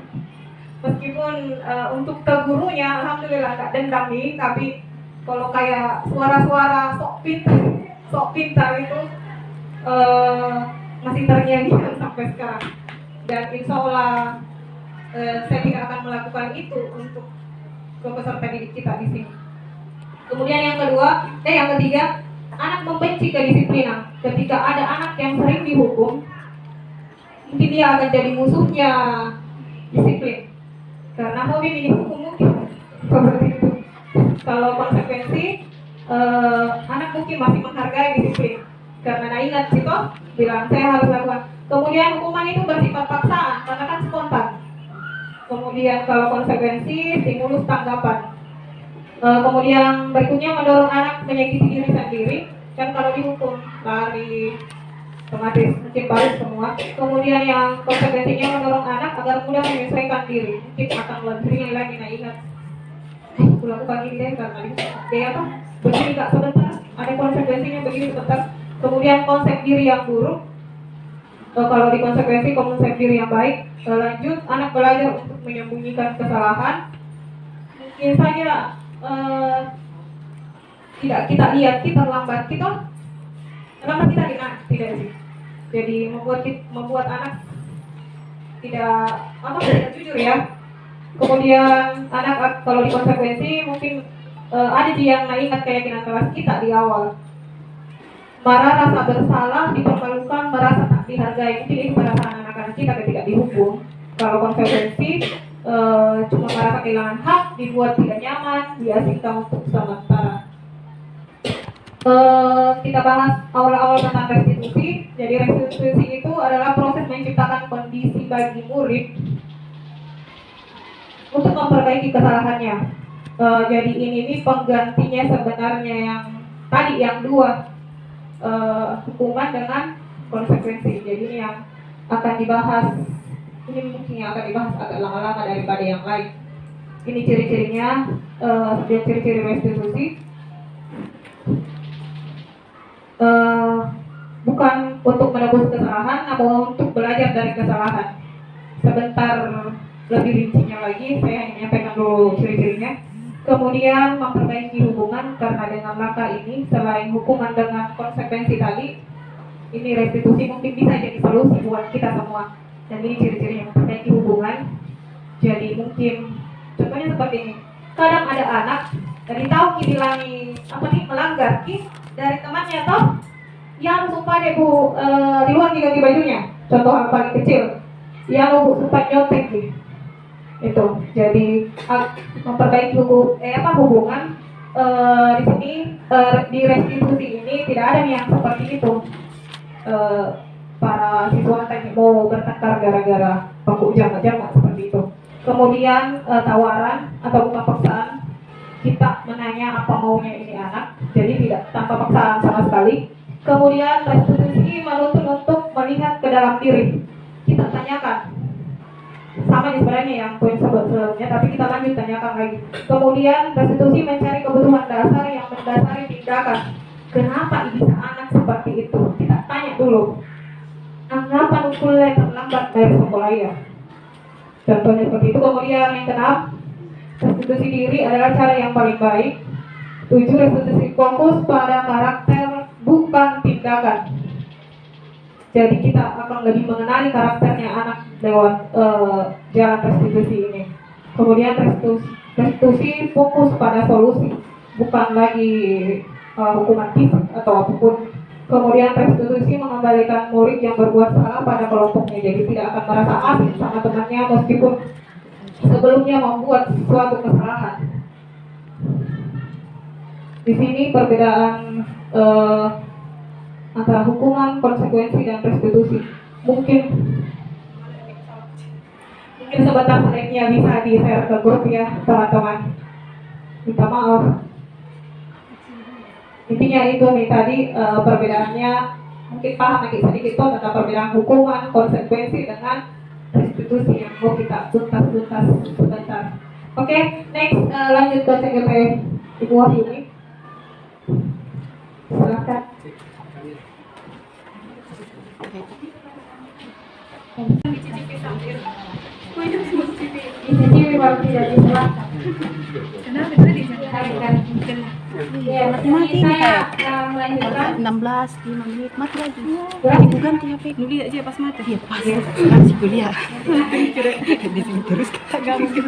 Meskipun untuk ke gurunya alhamdulillah nggak dendam nih, tapi kalau kayak suara-suara sok pintar itu masih terngiang-ngiang sampai sekarang. Dan insya Allah saya tidak akan melakukan itu untuk peserta didik kita di sini. Kemudian yang ketiga, anak membenci kedisiplinan. Ketika ada anak yang sering dihukum, mungkin dia akan jadi musuhnya disiplin. Karena hobi dihukum mungkin seperti itu. Kalau konsekuensi, anak mungkin masih menghargai disiplin. Karena ingat sih toh, bilang saya harus lakukan. Kemudian hukuman itu bersifat paksaan, karena kan spontan. Kemudian kalau konsekuensi, stimulus tanggapan. Kemudian berikutnya mendorong anak menyakiti diri sendiri. Kan kalau dihukum lari, otomatis mungkin balik semua. Kemudian yang konsekuensinya mendorong anak agar mudah menyesuaikan diri. Mungkin akan lebih lagi ingat. Aku lakukan ini deh karena dia apa? Begini kak sebentar. Ada konsekuensinya begini sebentar. Kemudian konsep diri yang buruk. Kalau di konsep diri yang baik. Lanjut, anak belajar untuk menyembunyikan kesalahan. Mungkin saja tidak kita lihat, kita lambat kita tidak sih. Jadi membuat anak tidak jujur ya. Kemudian anak kalau di konsekuensi mungkin ada yang ingat keyakinan kelas kita di awal. Marah, rasa bersalah, dipermalukan, merasa tak dihargai. Mungkin itu perasaan anak-anak kita ketika dihukum. Kalau konsekuensi cuma merasa kehilangan hak, dibuat tidak nyaman, diasingkan untuk sementara. Kita bahas awal-awal tentang restitusi. Jadi restitusi itu adalah proses menciptakan kondisi bagi murid untuk memperbaiki kesalahannya. Jadi ini penggantinya sebenarnya yang tadi yang dua, hukuman dengan konsekuensi. Jadi ini yang akan dibahas. Ini mungkin yang akan dibahas agak lama-lama daripada yang lain. Ini ciri-cirinya, ciri-ciri restitusi. Bukan untuk menebus kesalahan, namun untuk belajar dari kesalahan. Sebentar lebih rincinya lagi, saya hanya menyampaikan dulu ciri-cirinya. Kemudian memperbaiki hubungan, karena dengan langkah ini selain hukuman dengan konsekuensi tadi, ini restitusi mungkin bisa jadi solusi buat kita semua. Dan ini ciri-cirinya memperbaiki hubungan. Jadi mungkin contohnya seperti ini. Kadang ada anak dari tahu dibilangi melanggar dari temannya toh yang sumpah deh bu di luar ganti bajunya. Contoh yang paling kecil, yang bu sumpah nyontek nih. Itu jadi memperbaiki hubungan di sini di restitusi ini tidak ada yang seperti itu. Para siswa tanya mau bertengkar gara-gara bangku jama-jama seperti itu. Kemudian tawaran atau bukan paksaan, kita menanya apa maunya ini anak, jadi tidak tanpa paksaan sama sekali. Kemudian restitusi menuntut untuk melihat ke dalam diri. Kita tanyakan sama sebenarnya yang poin sebelumnya, tapi kita lanjut tanyakan lagi. Kemudian restitusi mencari kebutuhan dasar yang mendasari tindakan. Kenapa bisa anak seperti itu? Kita tanya dulu. Anggapan kuliah terlambat dari sekolah ya. Contohnya seperti itu. Kemudian yang keenam, restitusi diri adalah cara yang paling baik. 7, restitusi fokus pada karakter bukan tindakan. Jadi kita akan lebih mengenali karakternya anak lewat jalan restitusi ini. Kemudian restitusi fokus pada solusi, bukan lagi hukuman fisik atau apapun. Kemudian restitusi mengembalikan murid yang berbuat salah pada kelompoknya, jadi tidak akan merasa asing sama temannya meskipun sebelumnya membuat suatu kesalahan. Di sini perbedaan antara hukuman, konsekuensi, dan restitusi. Mungkin sebentar sebaiknya bisa di-share ke grup ya teman-teman. Minta maaf. Intinya itu nih tadi perbedaannya, mungkin paham lagi sedikit tuh tentang perbedaan hukuman, konsekuensi dengan restitusi yang mau kita tuntas sebentar. Oke, next lanjut ke CGP Ibu Wahyuni. Silakan. Dicicipi baru tidak diserahkan. Kenapa tadi Ya, mati saya melanjutkan 16 5 menit mati lagi. berapa? Ibu ganti HP dulu aja pas mati. Iya pas. Masih kuliah. Di sini terus kita enggak mungkin.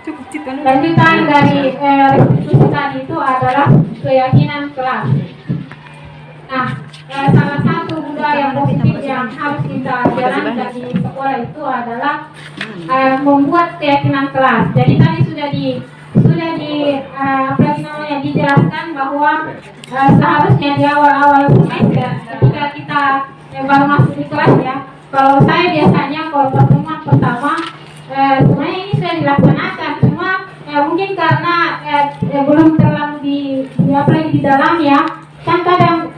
Cukup citan. Lanjutan dari restitusi tadi itu adalah keyakinan kelas. Nah, salah satu budaya positif yang harus kita jalankan di sekolah itu adalah membuat keyakinan kelas. Jadi tadi sudah dijelaskan bahwa seharusnya di awal-awal semester ketika kita baru masuk di kelas ya. Kalau saya biasanya kalau pertemuan pertama sebenarnya ini sudah dilaksanakan, cuma mungkin karena belum terlalu di dalam ya. Kan kadang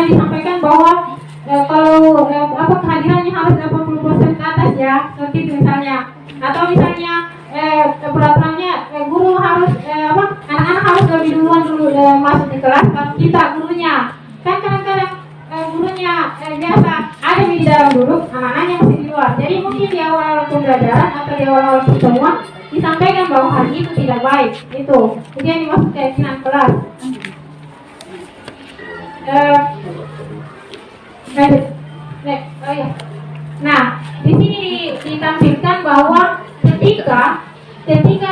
disampaikan bahwa kalau kehadirannya harus 80% ke atas ya, seperti itu misalnya. Atau misalnya peraturannya guru harus anak-anak harus lebih duluan masuk di kelas kalau kita gurunya. Kan kadang-kadang gurunya biasa ada di dalam dulu, anak-anaknya masih di luar. Jadi mungkin di awal pembelajaran atau di awal pertemuan disampaikan bahwa hal itu tidak baik. Itu yang dimaksud keyakinan kelas. Nah, di sini ditampilkan bahwa ketika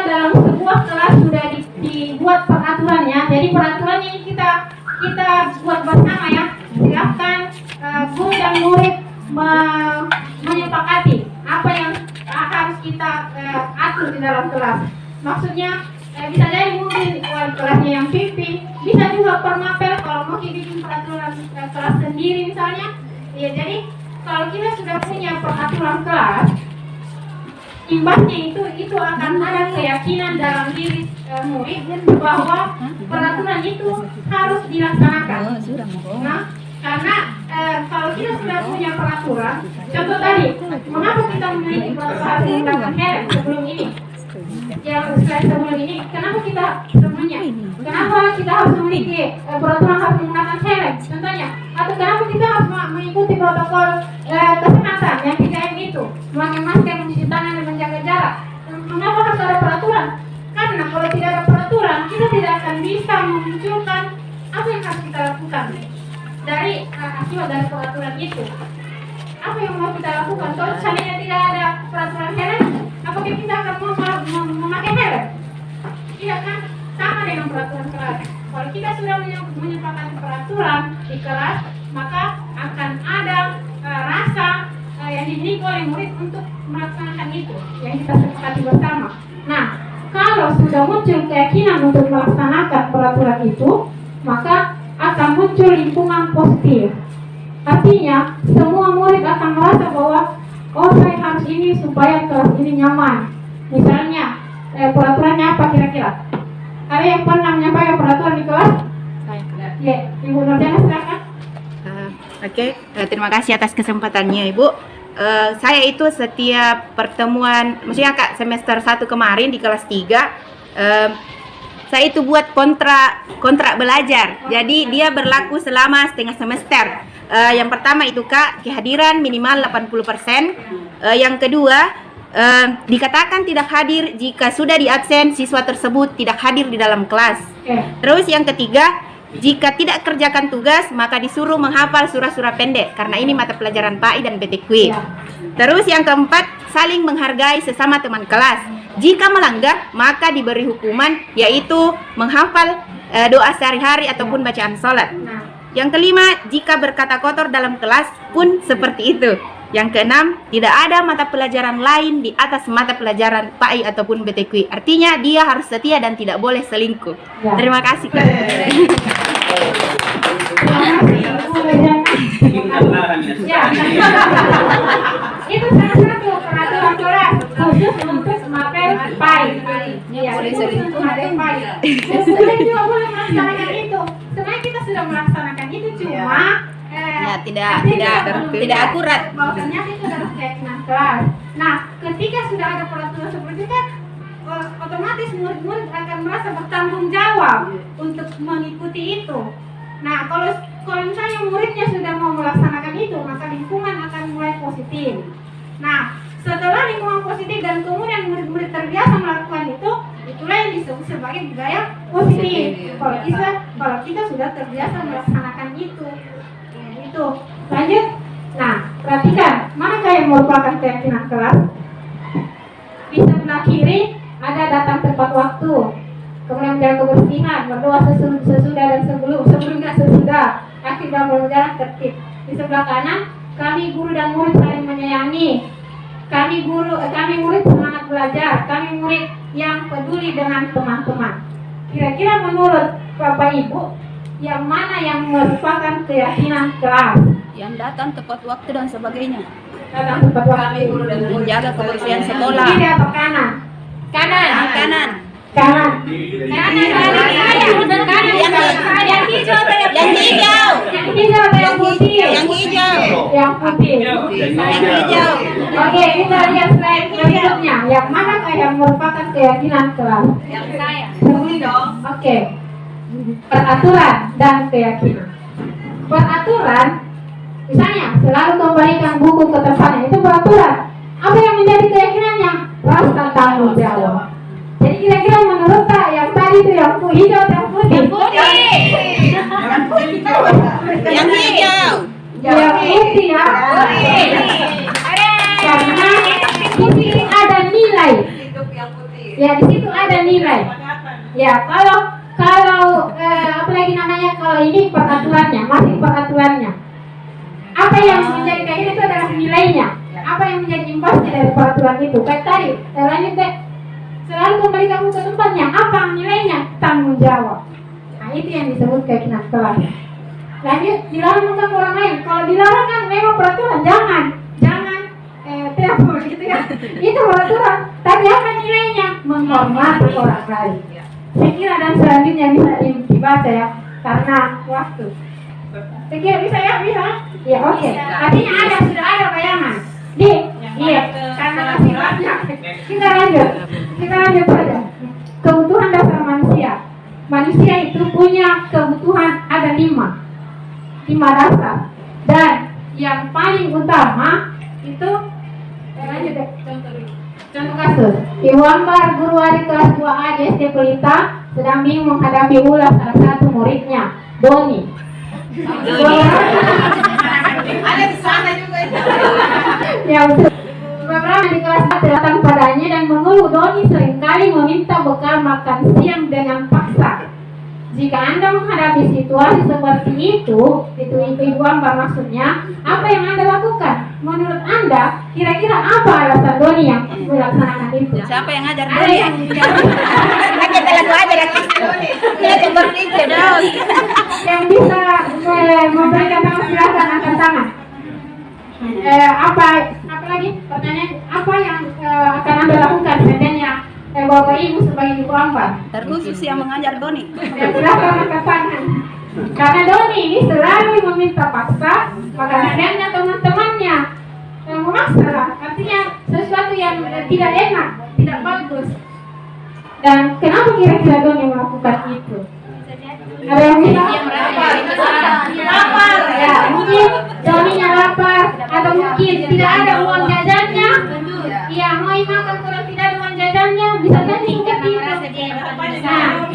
dalam sebuah kelas sudah dibuat peraturannya, jadi peraturannya ini kita buat bersama ya. Silakan guru dan murid menyepakati apa yang harus kita atur di dalam kelas. Maksudnya bisa jadi mungkin wali kelasnya yang pimpin, bisa juga permapel kalau mau bikin peraturan kelas sendiri misalnya. Ya, jadi kalau kita sudah punya peraturan kelas, imbasnya itu akan ada keyakinan dalam diri murid bahwa peraturan itu harus dilaksanakan. Nah, karena kalau kita sudah punya peraturan, contoh tadi, mengapa kita memiliki peraturan menggunakan helm sebelum ini? Sebelum ini, kenapa kita sebelumnya? Kenapa kita harus memiliki peraturan harus menggunakan helm? Contohnya, atau kenapa kita harus mengikuti protokol kesehatan yang 3M itu, memakai masker, mencuci tangan, dan menjaga jarak? Mengapa harus ada peraturan? Karena kalau tidak ada peraturan, kita tidak akan bisa memunculkan apa yang harus kita lakukan dari akibat dari peraturan itu. Apa yang mau kita lakukan? Kalau seandainya tidak ada peraturan helm, apakah kita akan mau memakai helm? Tidak kan? Sama dengan peraturan kelas. Kalau kita sudah menyepakati peraturan di kelas, maka akan ada rasa yang dimiliki oleh murid untuk melaksanakan itu yang kita sepakati bersama. Nah, kalau sudah muncul keyakinan untuk melaksanakan peraturan itu, maka akan muncul lingkungan positif. Artinya, semua murid akan merasa bahwa saya harus ini supaya kelas ini nyaman. Misalnya, peraturannya apa kira-kira? Ada yang pernah menyampaikan peraturan di kelas? Ya, Ibu Nurjana silakan. Oke, terima kasih atas kesempatannya Ibu. Saya itu setiap pertemuan, maksudnya Kak semester 1 kemarin di kelas 3, saya itu buat kontrak belajar. Jadi dia berlaku selama setengah semester. Yang pertama itu Kak, kehadiran minimal 80%. Yang kedua, dikatakan tidak hadir jika sudah diabsen siswa tersebut tidak hadir di dalam kelas. Terus yang ketiga, Jika tidak kerjakan tugas, maka disuruh menghafal surah-surah pendek, karena ini mata pelajaran PAI dan PTQ. Terus yang keempat, saling menghargai sesama teman kelas. Jika melanggar, maka diberi hukuman, yaitu menghafal doa sehari-hari ataupun bacaan sholat. Yang kelima, jika berkata kotor dalam kelas pun seperti itu. Yang keenam, tidak ada mata pelajaran lain di atas mata pelajaran PAI ataupun PTQ. Artinya dia harus setia dan tidak boleh selingkuh. Terima kasih, Kak. Ya, itu salah satu peraturan kelas khusus untuk mapel PAI. Ya, khusus untuk mapel PAI. Sebenarnya juga boleh melaksanakan itu. Sebenarnya kita sudah melaksanakan itu, cuma tidak akurat. Bahwasanya itu adalah keyakinan kelas. Nah, ketika sudah ada peraturan seperti itu kan, otomatis murid-murid akan merasa bertanggung jawab untuk mengikuti itu. Nah, kalau misalnya muridnya sudah mau melaksanakan itu, maka lingkungan akan mulai positif. Nah, setelah lingkungan positif dan kemudian murid-murid terbiasa melakukan itu, itulah yang disebut sebagai budaya positif. Kalau kita sudah terbiasa melaksanakan itu. Itu. Lanjut. Nah, perhatikan, manakah yang merupakan keyakinan kelas? Di sebelah kiri ada datang tepat waktu, kemudian menjaga kebersihan, berdoa sesudah dan sebelumnya sesudah, aktif dalam berjalan tertib. Di sebelah kanan, kami guru dan murid saling menyayangi. Kami murid semangat belajar. Kami murid yang peduli dengan teman-teman. Kira-kira menurut Bapak Ibu, yang mana yang merupakan keyakinan kelas? Yang datang tepat waktu dan sebagainya. Datang tepat waktu. Menjaga kebersihan sekolah. Kiri atau kanan? Kanan. Kanan. Kanan. Yang hijau atau yang hijau? Yang hijau atau yang putih? Yang hijau. Yang putih. Yang hijau. Oke, kita lihat slide berikutnya. Yang manakah yang merupakan keyakinan kelas? Yang saya. Oke. Peraturan dan keyakinan. Peraturan, misalnya selalu kembalikan buku ke tempatnya, itu peraturan. Apa yang menjadi keyakinannya? Rasa tanggung jawab. Jadi kira-kira menurut Kak, yang tadi itu yang hijau atau yang putih? Yang hijau. Yang putih ya. Karena di sini ada nilai. Ya, di situ ada nilai. Ya, kalau apalagi namanya, kalau ini peraturannya, masih peraturannya. Apa yang menjadi keyakinan itu adalah nilainya. Apa yang menjadi imbasnya dari peraturan itu? Kayak tadi, lanjut deh. Selalu kembali kamu ke tempatnya. Apa nilainya? Tanggung jawab. Nah, itu yang disebut keyakinan kelas. Lanjut, dilarang mengganggu orang lain. Kalau dilarang kan memang peraturan, jangan telepon gitu kan. Itu peraturan. Tapi apa nilainya? Menghormati orang lain. Saya kira dan selanjutnya bisa dibaca ya, karena waktu. Saya kira bisa ya, bisa. Ya oke. Artinya sudah ada bayangan. Iya, karena masih banyak. Kita lanjut saja. Kebutuhan dasar manusia. Manusia itu punya kebutuhan ada 5 dasar. Dan yang paling utama itu lanjut deh. Contoh kasus, Ibu Ambar, guru adik kelas 2A di SD Pelita, sedang bingung menghadapi ulas salah satu muridnya, Doni. Ada di sana juga itu. Ya betul. Beberapa di kelas datang padanya dan mengeluh Doni seringkali meminta bekal makan siang dengan paksa. Jika Anda menghadapi situasi seperti itu Ibu Ambar maksudnya, apa yang Anda lakukan? Menurut Anda, kira-kira apa alasan Doni yang melaksanakan itu? Siapa yang ngajar Doni? Ngajar lagu aja Doni. Yang bisa memberikan tangan silakan angkat tangan. Apa lagi? Pertanyaan, apa yang akan Anda lakukan seandainya Bapak Ibu sebagai Ibu Ambar? Terkhusus yang mengajar Doni. Silakan angkat tangan. Karena Doni ini selalu meminta paksa, maka seandainya teman-temannya yang memaksa, artinya sesuatu yang tidak enak, tidak bagus. Dan kenapa kira-kira Doni melakukan itu? Ada yang bilang lapar, ya mungkin Doninya lapar, atau mungkin tidak ada uang jajannya. Iya, mau makan kalau tidak ada uang jajannya, bisa jadi seperti itu. Nah,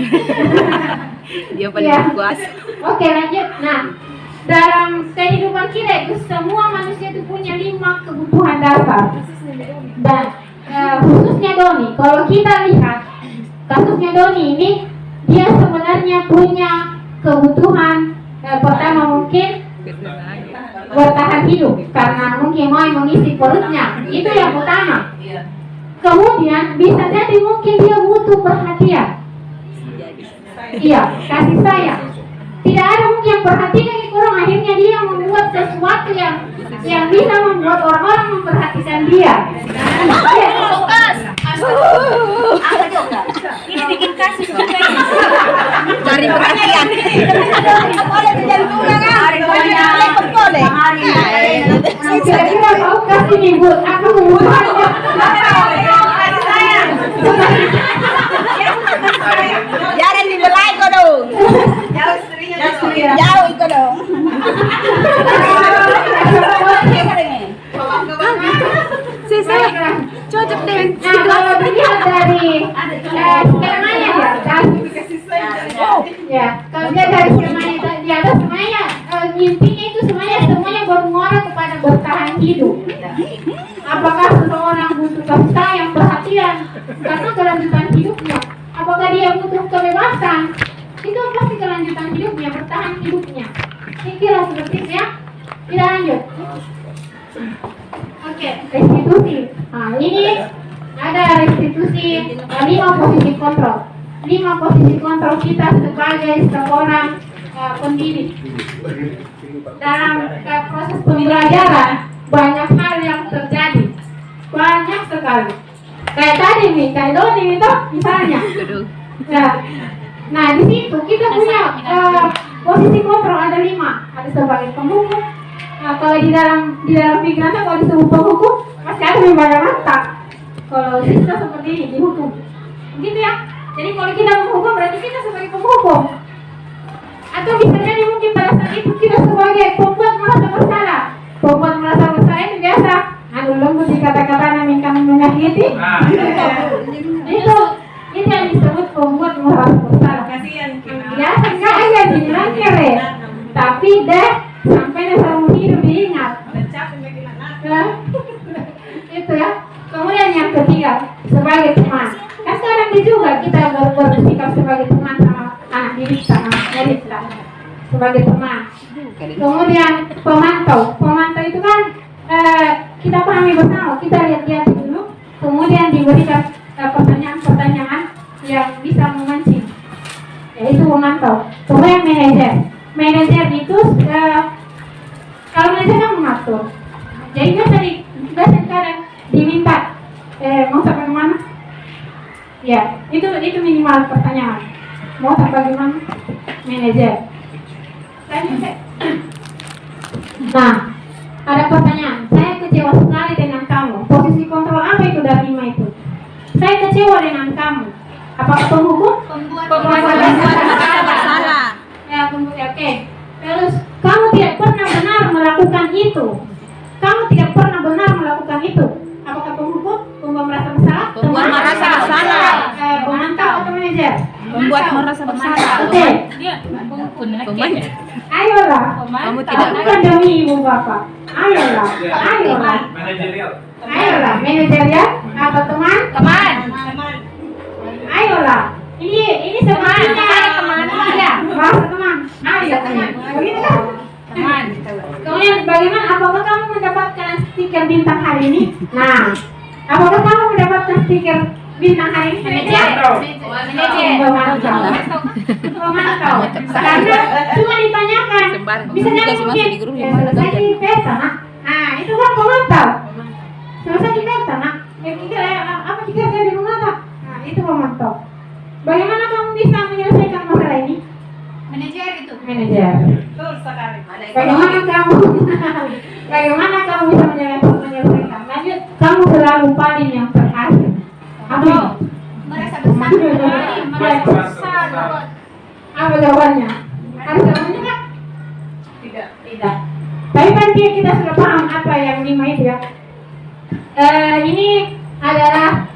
Dia paling Iya. berkuasa. Oke, lanjut. Nah, dalam kehidupan kita itu semua manusia itu punya 5 kebutuhan dasar. Dan khususnya Doni, kalau kita lihat kasusnya Doni ini, dia sebenarnya punya kebutuhan pertama mungkin bertahan hidup karena mungkin mau mengisi perutnya, itu yang utama. Kemudian bisa jadi mungkin dia butuh perhatian, iya, kasih sayang. Tidak ada mungkin yang perhatikan orang, akhirnya dia membuat sesuatu yang bisa membuat orang-orang memperhatikan dia. Ini bikin kasus juga ya. Cari perhatian. Boleh kejantungan kan? Boleh. Kira-kira mau kasih nih Bu, aku kebutuhan. Jangan dibelai kau dong. Jauh itu dong. Cocok dengan Nah, kalau dilihat dari skemanya ya, kalau dia dari skemanya di atas semuanya intinya itu semuanya bermuara kepada bertahan hidup. Apakah seseorang butuh kasih sayang, perhatian karena kelanjutan hidupnya? Apakah dia butuh kebebasan? Itu pasti kelanjutan hidupnya, bertahan hidupnya. Kira seperti itu ya. Kita lanjut. Oke, restitusi. Nah, ini ada restitusi 5 posisi kontrol. 5 posisi kontrol kita sebagai seorang pendidik. Dalam proses pembelajaran banyak hal yang terjadi, banyak sekali. Kayak tadi nih, kayak Doni itu misalnya. Nah, di situ kita punya posisi kontrol ada 5. Ada sebagai penghukum. Nah, kalau di dalam pikirannya kalau disebut penghukum masih ada yang banyak mata. Kalau kita seperti ini dihukum, gitu ya. Jadi kalau kita menghukum berarti kita sebagai penghukum. Atau bisa jadi mungkin pada saat itu kita sebagai pembuat merasa bersalah. Pembuat merasa bersalah itu biasa. Anu lembut di kata-kata yang kami menyakiti. Itu yang disebut pembuat merasa bersalah. Biasa nggak ada bilang kere, tapi deh sampai dia selalu hidup diingat. Itu ya. Kemudian yang ketiga sebagai teman. Kan sekarang juga kita bersikap sebagai teman sama anak didik sama murid kita sebagai teman. Kemudian pemantau itu kan kita pahami bersama, kita lihat dulu, kemudian diberikan pertanyaan-pertanyaan yang bisa memancing, yaitu pemantau. Kemudian manajer itu kalau manajer kan mengatur, jadi biasa sekarang diminta mau sampai mana? Ya, itu minimal pertanyaan. Mau sampai mana? Manajer. Nah, ada pertanyaan. Saya kecewa sekali dengan kamu. Posisi kontrol apa itu dari 5 itu? Saya kecewa dengan kamu. Apakah penghukum? Pembuat bersalah. Ya, oke. Terus kamu tidak pernah benar melakukan itu. Kamu tidak pernah benar melakukan itu. Apakah penghukum? Pembuat merasa bersalah? Pembuat merasa bersalah. Pemantau atau manajer? Membuat merasa bersalah. Oke. Ayolah. Kamu tidak Bukan demi ibu bapak. Ayolah. Ayolah. Manajerial atau teman? Ayolah. Ini sebenarnya teman. Ya, bahasa teman. Ayo teman. Begitu kan? Teman. Kemudian bagaimana? Apakah kamu mendapatkan stiker bintang hari ini? Nah, apakah kamu mendapatkan stiker bintang hari ini? Memantau. Karena cuma ditanyakan. Misalnya mungkin selesai di peta, nah itu kan memantau. Selesai di peta, nah apa kita di memantau? Nah itu memantau. Bagaimana kamu bisa menyelesaikan masalah ini? Manajer. Betul sekali. Bagaimana kamu bisa menyelesaikan? Lanjut, kamu selalu paling yang terakhir. Apa? Merasa besar. Apa jawabannya? Ada jawabannya nggak? Tidak. Tapi kan kita sudah paham apa yang 5 itu ya. Ini adalah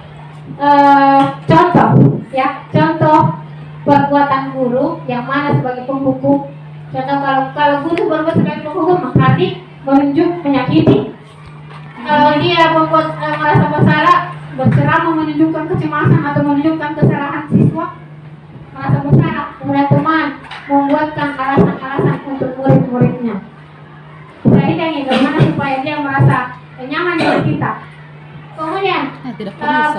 contoh ya, contoh perbuatan guru yang mana sebagai pembuku. Contoh kalau guru berbuat sebagai pembuku berarti menunjuk menyakiti. Kalau dia membuat merasa bersalah, berceramah menunjukkan kecemasan atau menunjukkan kesalahan siswa, merasa bersalah. Kemudian teman membuatkan alasan-alasan untuk murid-muridnya. Jadi kan bagaimana supaya dia merasa nyaman dengan kita. Kemudian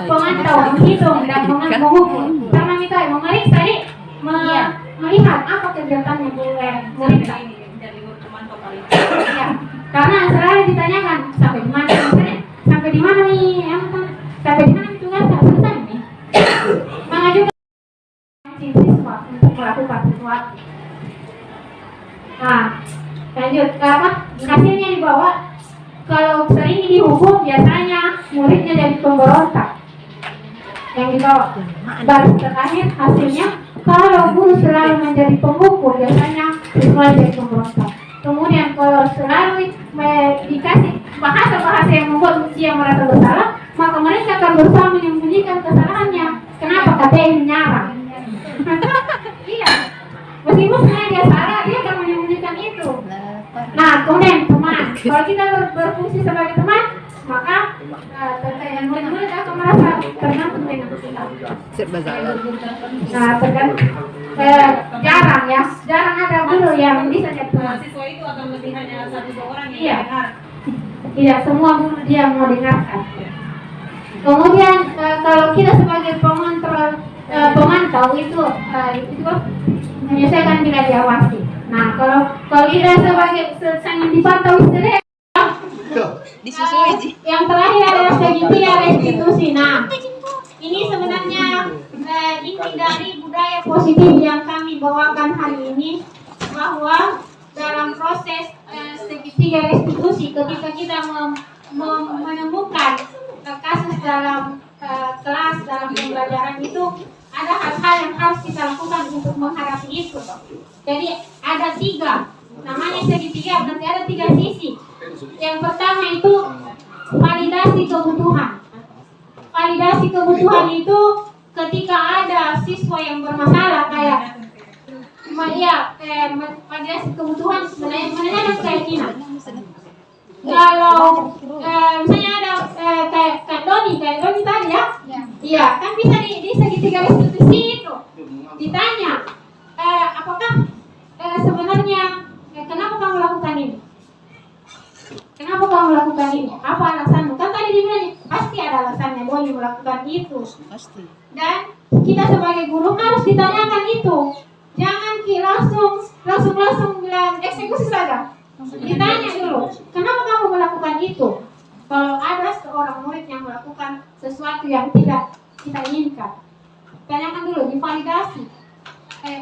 pemantau menghitung dan mengukur. Karena kita memeriksa melihat apa kegiatannya murid. Ya, karena selalu ditanyakan sampai di mana misalnya, sampai di mana nih, sampai di mana tugasnya selesai nih. Mengajukan siswa untuk melakukan sesuatu. Nah, lanjut hasilnya dibawa. Kalau sering dihukum biasanya muridnya jadi pemberontak yang dibawa. Baru terakhir hasilnya kalau guru selalu menjadi pemukul biasanya siswa jadi pemberontak. Kemudian kalau selalu dikasih bahasa-bahasa yang membuat dia merasa bersalah, maka mereka akan berusaha menyembunyikan kesalahannya. Kenapa? Katanya menyerang. Iya. Meskipun sebenarnya dia salah, dia akan menyembunyikan itu. Nah, kemudian teman. Kalau kita berfungsi sebagai teman, maka murid-murid akan merasa tergantung dengan kita. Nah, jarang ada guru yang bisa jadi teman. Siswa itu akan lebih hanya 1-2 orang yang Iya. dengar. Tidak semua guru dia mau dengarkan. Kemudian kalau kita sebagai pemantau itu menyelesaikan bila diawasi. Nah, kalau kita sebagai yang dipantau sendiri, yang terakhir adalah segitiga restitusi. Nah, ini sebenarnya inti dari budaya positif yang kami bawakan hari ini, bahwa dalam proses segitiga restitusi ketika kita menemukan kasus dalam kelas, dalam pembelajaran itu ada hal-hal yang harus kita lakukan untuk menghadapi itu. Jadi ada 3, namanya segitiga, berarti ada 3 sisi. Yang pertama itu validasi kebutuhan. Validasi kebutuhan itu ketika ada siswa yang bermasalah kayak validasi kebutuhan menanyakan keyakinan. Kalau misalnya ada kayak Doni tadi ya, iya kan bisa di segitiga restitusi itu ditanya apakah sebenarnya kenapa kamu lakukan ini? Kenapa kamu lakukan ini? Apa alasanmu? Kan tadi dibilang pasti ada alasannya Doni melakukan itu. Pasti. Dan kita sebagai guru harus ditanyakan itu. Jangan langsung bilang eksekusi saja. Ditanya dulu, kenapa kamu melakukan itu? Kalau ada seorang murid yang melakukan sesuatu yang tidak kita inginkan, tanyakan dulu, divalidasi.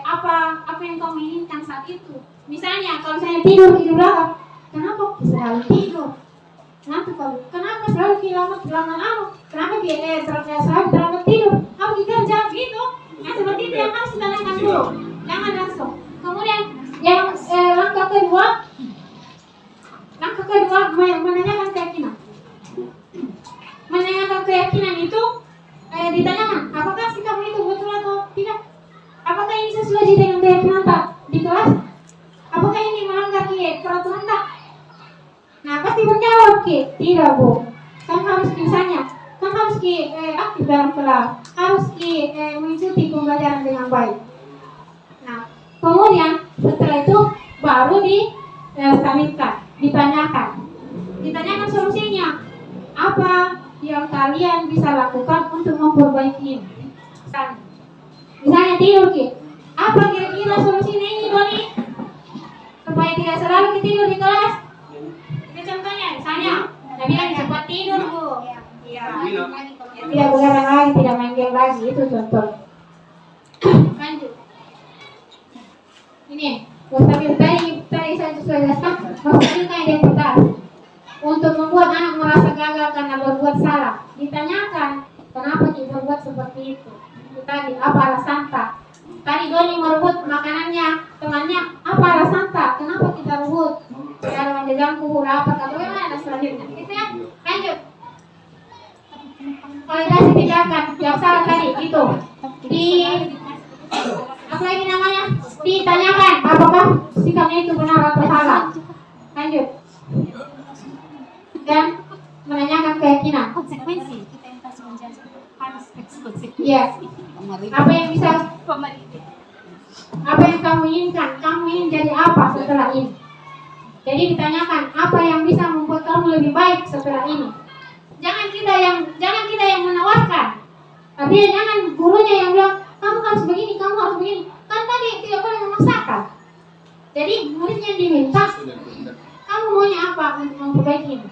Apa yang kamu inginkan saat itu? Misalnya, kalau saya tidur di belakang, kenapa selalu tidur? Kenapa selalu kehilangan kamu? Kenapa selalu terlambat tidur? Kamu kita jawab gitu. Nah, seperti itu yang harus ditanyakan dulu. Jangan langsung. Kemudian yang langkah kedua menanyakan keyakinan. Menanyakan keyakinan itu ditanyakan, apakah sikap itu betul atau tidak? Apakah ini sesuai dengan keyakinan tak di kelas? Apakah ini melanggar peraturan tak? Nah, pasti menjawab tidak Bu. Kan harus misalnya, kan harus aktif dalam kelas, harus mengikuti pembelajaran dengan baik. Nah, kemudian setelah itu baru ditanyakan solusinya. Apa yang kalian bisa lakukan untuk memperbaiki ini? Misalnya tidur apa kira-kira solusinya ini Doni? Supaya tidak selalu tidur di kelas. Itu contohnya, misalnya saya bilang cepat tidur Bu. Iya. Tidak begadang lagi, tidak main game lagi, itu contoh. Lanjut. Ini, tadi saya sudah jelaskan, maksudnya identitas. Untuk membuat anak merasa gagal karena berbuat salah, ditanyakan kenapa kita berbuat seperti itu. Itu tadi, apa alasan tak? Tadi Doni merebut makanannya temannya, apa alasan tak? Kenapa kita rebut? Kalau menjengku rapat atau bagaimana selanjutnya? Itu ya, lanjut. Validasi tindakan yang salah tadi itu apalagi namanya ditanyakan apakah sikapnya itu benar atau salah. Lanjut. Dan menanyakan keyakinan. Konsekuensi kita yang kasih menjadi harus konsekuensi. Iya. Apa yang bisa, apa yang kamu inginkan? Kamu ingin jadi apa setelah ini? Jadi ditanyakan apa yang bisa membuat kamu lebih baik setelah ini. Jangan kita yang menawarkan. Artinya jangan gurunya yang bilang kamu harus begini, kamu harus begini. Kan tadi tidak boleh memaksakan. Jadi muridnya diminta, kamu maunya apa untuk memperbaiki ini?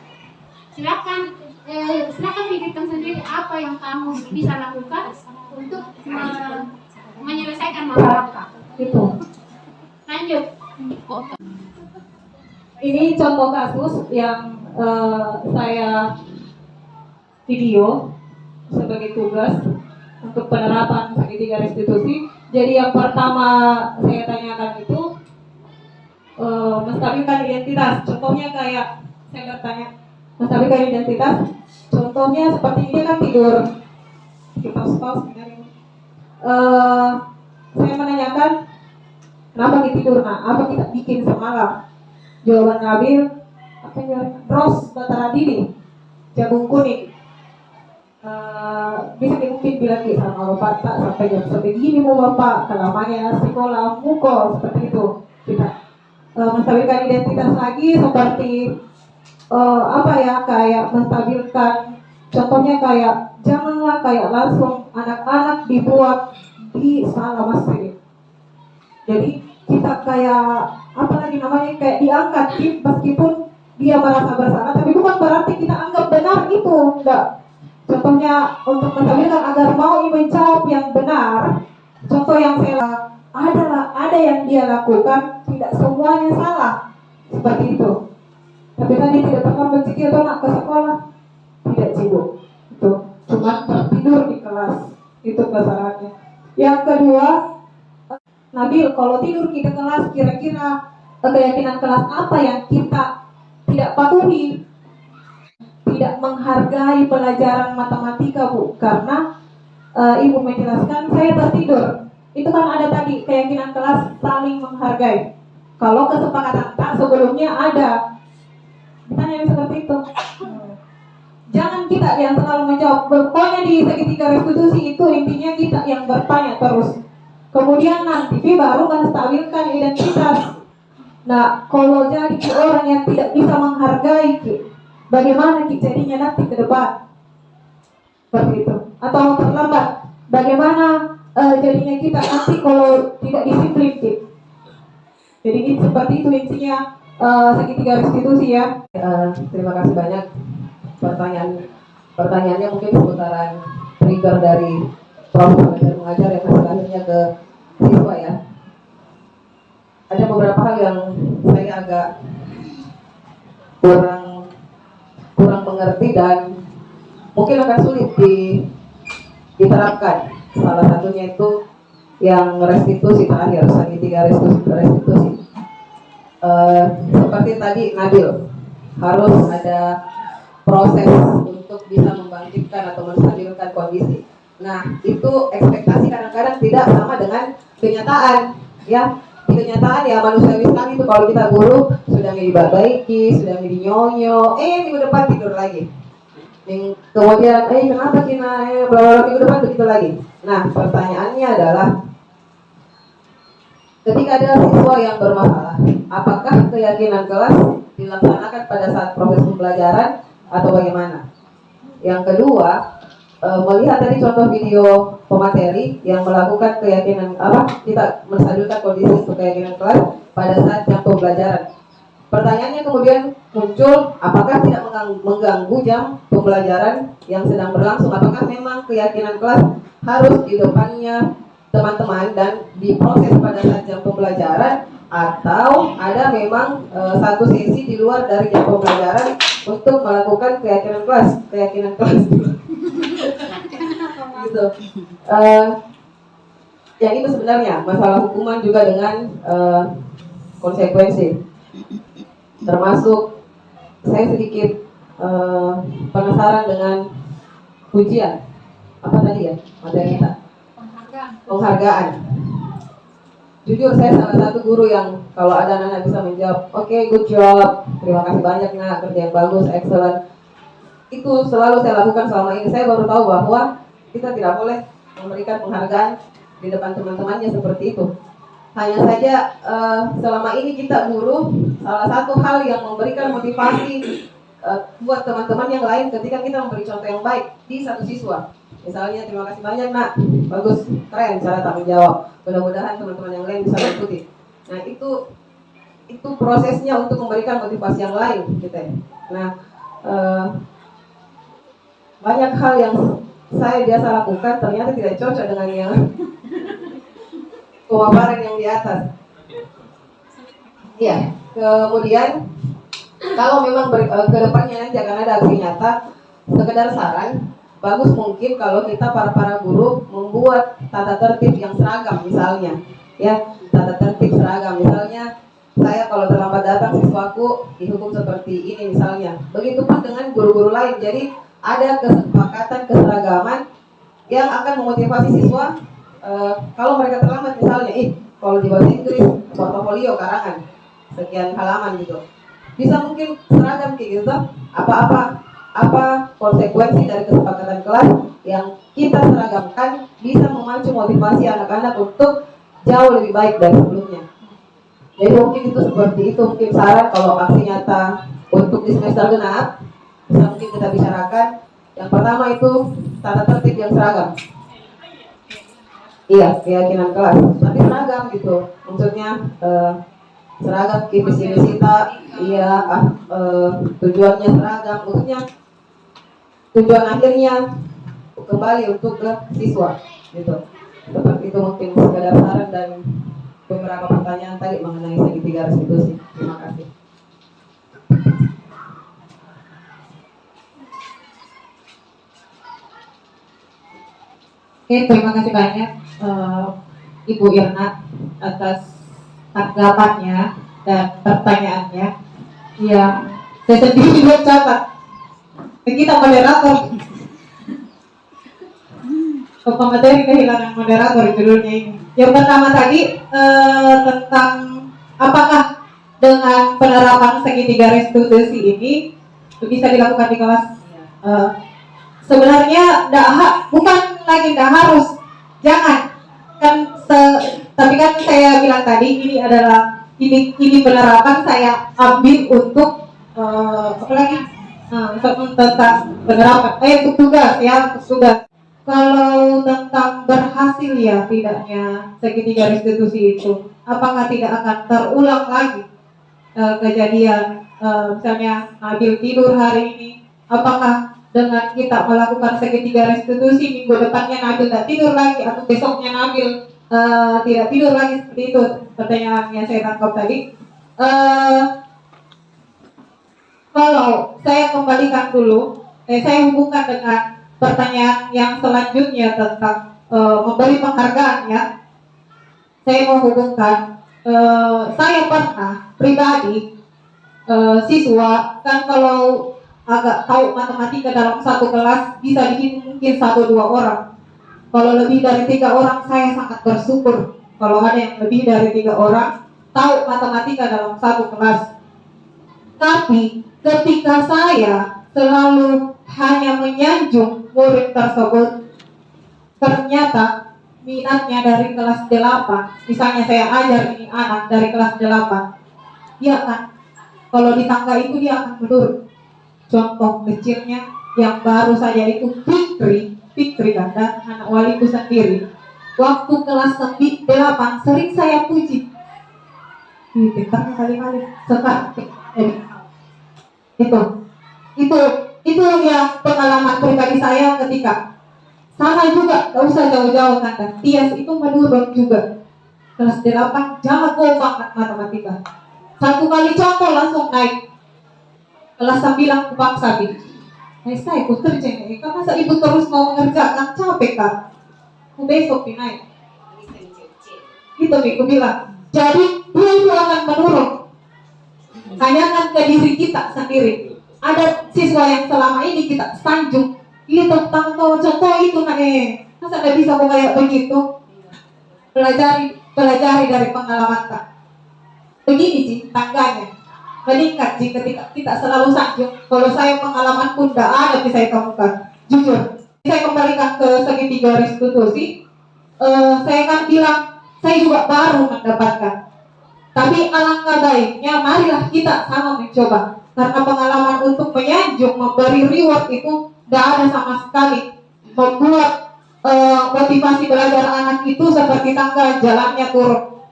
Silakan pikirkan sendiri apa yang kamu bisa lakukan untuk menyelesaikan masalah. Gitu. Lanjut. Ini contoh kasus yang saya video sebagai tugas untuk penerapan segitiga restitusi. Jadi yang pertama saya tanyakan itu menstabilkan identitas. Contohnya kayak saya bertanya menstabilkan identitas. Contohnya seperti ini kan tidur. Kita pause sebenarnya. Saya menanyakan kenapa kita tidur? Nah, apa kita bikin semalam? Jawaban Nabil apa ya? Ros batara dini, jagung kuning. Bisa mungkin bilang sama bapak tak sampai jam segini mau bapak kelamanya sekolah mukul seperti itu. Kita menstabilkan identitas lagi seperti apa ya, kayak menstabilkan. Contohnya kayak janganlah kayak langsung anak-anak dibuat di salah masjid. Jadi kita kayak apa lagi namanya, kayak diangkat meskipun dia merasa bersalah, tapi bukan berarti kita anggap benar itu, enggak. Contohnya untuk menstabilkan agar mau menjawab yang benar. Contoh yang saya ada yang dia lakukan tidak semuanya salah seperti itu. Tapi tadi tidak pernah mencegah anak ke sekolah, tidak sibuk. Itu cuma tertidur di kelas, itu kesalahannya. Yang kedua, Nabil, kalau tidur di kelas kira-kira keyakinan kelas apa yang kita tidak patuhi? Tidak menghargai pelajaran matematika, Bu, karena Ibu menjelaskan saya tertidur. Itu kan ada tadi keyakinan kelas saling menghargai. Kalau kesepakatan tak sebelumnya ada, ditanya seperti itu. Jangan kita yang selalu menjawab. Pokoknya di segitiga restitusi itu intinya kita yang bertanya terus. Kemudian nanti baru menstabilkan identitas. Nah, kalau jadi orang yang tidak bisa menghargai, bagaimana jadinya nanti ke depan? Seperti itu. Atau terlambat, bagaimana jadinya kita nanti kalau tidak disiplin? Jadi seperti itu intinya segitiga restitusi ya. Terima kasih banyak. Pertanyaannya mungkin seputaran trigger dari proses belajar mengajar yang akhirnya ke siswa ya. Ada beberapa hal yang saya agak kurang mengerti dan mungkin akan sulit diterapkan. Salah satunya itu yang restitusi terakhir, segitiga restitusi. Seperti tadi Nabil, harus ada proses untuk bisa membangkitkan atau menstabilkan kondisi. Nah, itu ekspektasi kadang-kadang tidak sama dengan kenyataan, ya. Di kenyataan ya manusiawi sekali itu kalau kita guru sudah diperbaiki, sudah dinyonyo, minggu depan tidur lagi. Kemudian, kenapa Cina, minggu depan begitu lagi. Nah, pertanyaannya adalah, ketika ada siswa yang bermasalah, apakah keyakinan kelas dilaksanakan pada saat proses pembelajaran atau bagaimana? Yang kedua, melihat tadi contoh video pemateri yang melakukan keyakinan kita menstabilkan kondisi untuk keyakinan kelas pada saat jam pembelajaran. Pertanyaannya kemudian muncul, apakah tidak mengganggu jam pembelajaran yang sedang berlangsung? Apakah memang keyakinan kelas harus di depannya teman-teman dan diproses pada saat jam pembelajaran, atau ada memang satu sesi di luar dari jam pembelajaran untuk melakukan keyakinan kelas gitu. Yang itu sebenarnya masalah hukuman juga dengan konsekuensi. Termasuk saya sedikit penasaran dengan ujian apa tadi ya materi kita, penghargaan. jujur saya salah satu guru yang kalau ada anak-anak bisa menjawab, oke, good job, terima kasih banyak nak, kerja yang bagus, excellent. Itu selalu saya lakukan selama ini. Saya baru tahu bahwa kita tidak boleh memberikan penghargaan di depan teman-temannya seperti itu. Hanya saja selama ini kita guru, salah satu hal yang memberikan motivasi buat teman-teman yang lain ketika kita memberi contoh yang baik di satu siswa. Misalnya, terima kasih banyak nak, bagus, keren cara tanggung jawab. Mudah-mudahan teman-teman yang lain bisa mengikuti. Nah itu prosesnya untuk memberikan motivasi yang lain gitu ya. Nah banyak hal yang saya biasa lakukan ternyata tidak cocok dengan yang pemaparan yang di atas. Iya, kemudian kalau memang ke depannya nanti akan ada aksi nyata, sekedar saran, bagus mungkin kalau kita para guru membuat tata tertib yang seragam misalnya, ya, tata tertib seragam misalnya. Saya kalau terlambat datang siswaku dihukum seperti ini misalnya. Begitupun dengan guru-guru lain. Jadi ada kesepakatan keseragaman yang akan memotivasi siswa. Kalau mereka terlambat misalnya, kalau di bahasa Inggris portofolio karangan sekian halaman gitu, bisa mungkin seragam kayak gitu. Apa konsekuensi dari kesepakatan kelas yang kita seragamkan bisa memacu motivasi anak-anak untuk jauh lebih baik dari sebelumnya. Jadi mungkin itu seperti itu, mungkin saran kalau aksi nyata untuk di semester genap bisa mungkin kita bicarakan. Yang pertama itu tata tertib yang seragam. Iya, keyakinan kelas, tapi seragam gitu. Maksudnya seragam visi kita, iya, tujuannya seragam. Maksudnya tujuan akhirnya kembali untuk ke siswa gitu. Seperti itu mungkin sekadar saran dan beberapa pertanyaan tadi mengenai segitiga restitusi. Terima kasih. Oke, terima kasih banyak Ibu Irna atas tanggapannya dan pertanyaannya. Iya, saya sendiri juga catat. Kita moderator. Materi kehilangan moderator judulnya ini. Yang pertama tadi tentang apakah dengan penerapan segitiga restitusi ini bisa dilakukan di kelas. Sebenarnya bukan lagi harus, jangan kan. Tapi kan saya bilang tadi ini adalah ini penerapan saya ambil untuk apa lagi? Untuk tentang penerapan untuk tugas ya, tugas. Kalau tentang berhasil ya tidaknya segitiga restitusi itu, apakah tidak akan terulang lagi kejadian misalnya Nabil tidur hari ini, apakah dengan kita melakukan segitiga restitusi minggu depannya Nabil tidak tidur lagi atau besoknya Nabil tidak tidur lagi, seperti itu pertanyaan yang saya tangkap tadi. Kalau saya kembalikan dulu, saya hubungkan dengan pertanyaan yang selanjutnya tentang memberi penghargaan ya. Saya mau hubungkan, saya pernah pribadi siswa kan kalau agak tahu matematika dalam satu kelas bisa dihitung mungkin 1-2 orang. Kalau lebih dari 3 orang saya sangat bersyukur kalau ada yang lebih dari 3 orang tahu matematika dalam satu kelas. Tapi ketika saya selalu hanya menyanjung murid tersebut, ternyata minatnya dari kelas 8, misalnya saya ajar ini anak dari kelas 8, dia kan kalau di tangga itu dia akan menurun. Contoh kecilnya yang baru saja itu Fikri Ganda, anak waliku sendiri. Waktu kelas 8 sering saya puji, pintarnya kali-kali sekarang itu ya pengalaman pribadi saya ketika sama juga, gak usah jauh-jauh kan. Tias itu menurun juga, kelas 8 jago banget matematika, satu kali contoh langsung naik. Kelas 9 kupaksa gitu, saya ikut kerja nih, kan masa ibu terus mau mengerjakan, capek kan, besok naik gitu nih, aku bilang. Jadi dia akan menurun, tanyakan ke diri kita sendiri. Ada siswa yang selama ini kita sanjung, ini tentang contoh itu masa gak bisa kok kayak begitu. pelajari dari pengalaman tak. Begini sih tangganya meningkat sih ketika kita selalu sanjung. Kalau saya pengalaman pun tidak ada yang saya temukan. Jujur, saya kembalikan ke segitiga restitusi. Saya kan bilang saya juga baru mendapatkan. Tapi alangkah baiknya marilah kita sama mencoba. Karena pengalaman untuk menyanjung, memberi reward itu tidak ada sama sekali. Membuat motivasi belajar anak itu seperti tangga jalannya turun,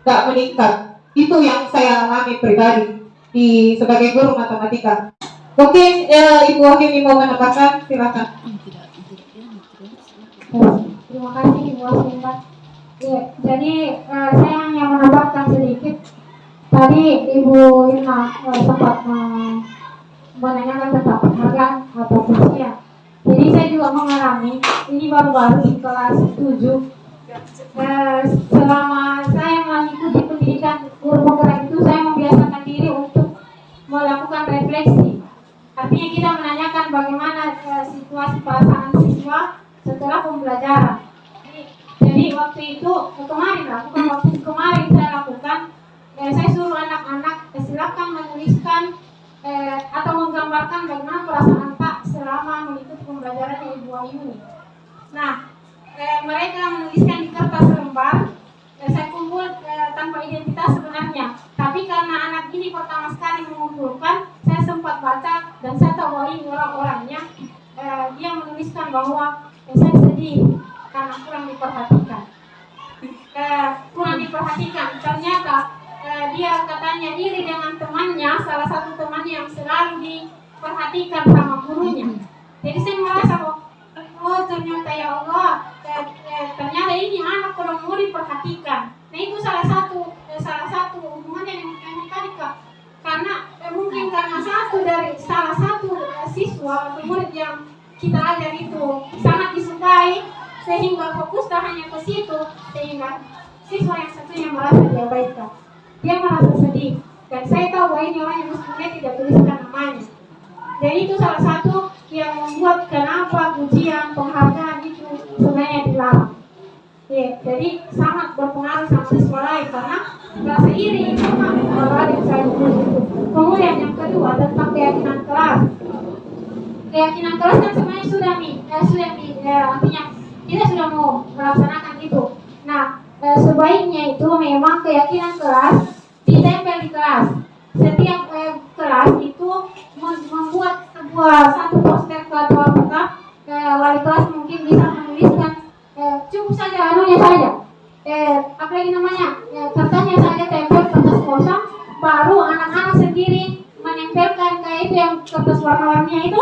tidak meningkat. Itu yang saya alami pribadi sebagai guru matematika. Mungkin Ibu Wahini mau menambahkan, silakan. Terima kasih Ibu Wahini. Ya, jadi saya hanya menambahkan sedikit. Tadi Ibu Irna sempat menanyakan tentang penghargaan atau usia. Jadi saya juga mengalami ini baru-baru di kelas 7. Selama saya mengikuti pendidikan guru penggerak itu, saya membiasakan diri untuk melakukan refleksi. Artinya kita menanyakan bagaimana situasi perasaan siswa setelah pembelajaran. Jadi waktu itu kemarin lah, bukan waktu kemarin saya lakukan. Saya suruh anak-anak silakan menuliskan atau menggambarkan bagaimana perasaan tak selama mengikuti pembelajaran di Ibu Wahini. Nah, mereka menuliskan di kertas lembar. Saya kumpul tanpa identitas sebenarnya. Tapi karena anak ini pertama sekali mengumpulkan, saya sempat baca dan saya tahu bahwa ini orang-orangnya. Dia menuliskan bahwa saya sedih karena kurang diperhatikan. Ternyata dia katanya iri dengan temannya, salah satu temannya yang selalu diperhatikan sama gurunya. Jadi saya merasa oh ternyata ya Allah, ternyata ini anak kurang mau diperhatikan. Nah itu salah satu hubungannya dengan matematika. Karena mungkin karena salah satu siswa atau murid yang kita ajar itu sangat disukai, sehingga fokus tak hanya ke situ, sehingga siswa yang satunya merasa diabaikan. Dia merasa sedih, dan saya tahu bahwa ini orang yang mestinya tidak tuliskan namanya. Jadi itu salah satu yang membuat kenapa ujian penghargaan itu sebenarnya dilarang. Ya, jadi sangat berpengaruh sama siswa lain karena rasa iri itu kalau ada saya itu. Kemudian yang kedua tentang keyakinan kelas. Keyakinan kelas kan sebenarnya artinya kita sudah mau melaksanakan itu. Nah, sebaiknya itu memang keyakinan kelas ditempel di kelas. Setiap kelas itu membuat satu poster atau apakah wali kelas mungkin bisa menuliskan cukup saja anunya saja, apalagi namanya kertasnya saja tempel kertas kosong, baru anak-anak sendiri menempelkan kayak itu yang kertas warna-warninya itu,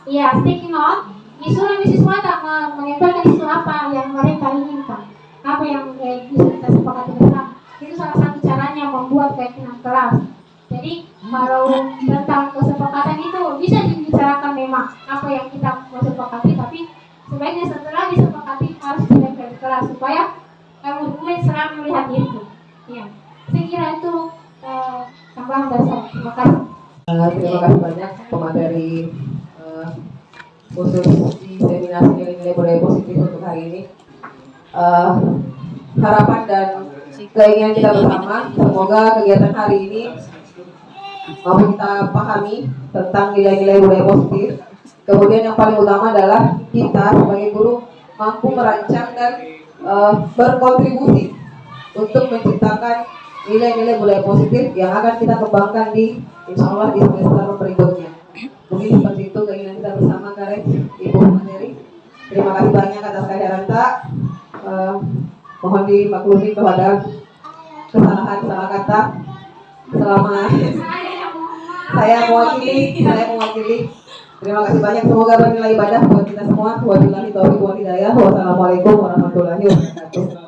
iya sticky note, disuruh siswa menempelkan itu apa yang mereka inginkan, apa yang bisa kita sepakati bersama. Itu salah satu caranya membuat keyakinan kelas. Jadi kalau tentang kesepakatan itu bisa dibicarakan memang apa yang kita mau sepakati, tapi sebaiknya setelah disepakati harus ditempel di kelas supaya murid-murid selalu melihat itu. Ya, saya kira itu tambahan dari saya. Terima kasih. Terima kasih banyak pemateri khusus diseminasi nilai-nilai budaya positif untuk hari ini. Harapan dan keinginan kita bersama, semoga kegiatan hari ini mampu kita pahami tentang nilai-nilai budaya positif. Kemudian yang paling utama adalah kita sebagai guru mampu merancang dan berkontribusi untuk menciptakan nilai-nilai budaya positif yang akan kita kembangkan di insya Allah di semester berikutnya. Mungkin seperti itu keinginan kita bersama, Karet, Ibu Materi. Terima kasih banyak atas kehadiran Tak. Mohon dimaklumi kepada kesalahan salah kata selama saya mewakili. Terima kasih banyak, semoga bernilai ibadah buat kita semua. Wabillahi taufiq wal hidayah. Wassalamualaikum warahmatullahi wabarakatuh.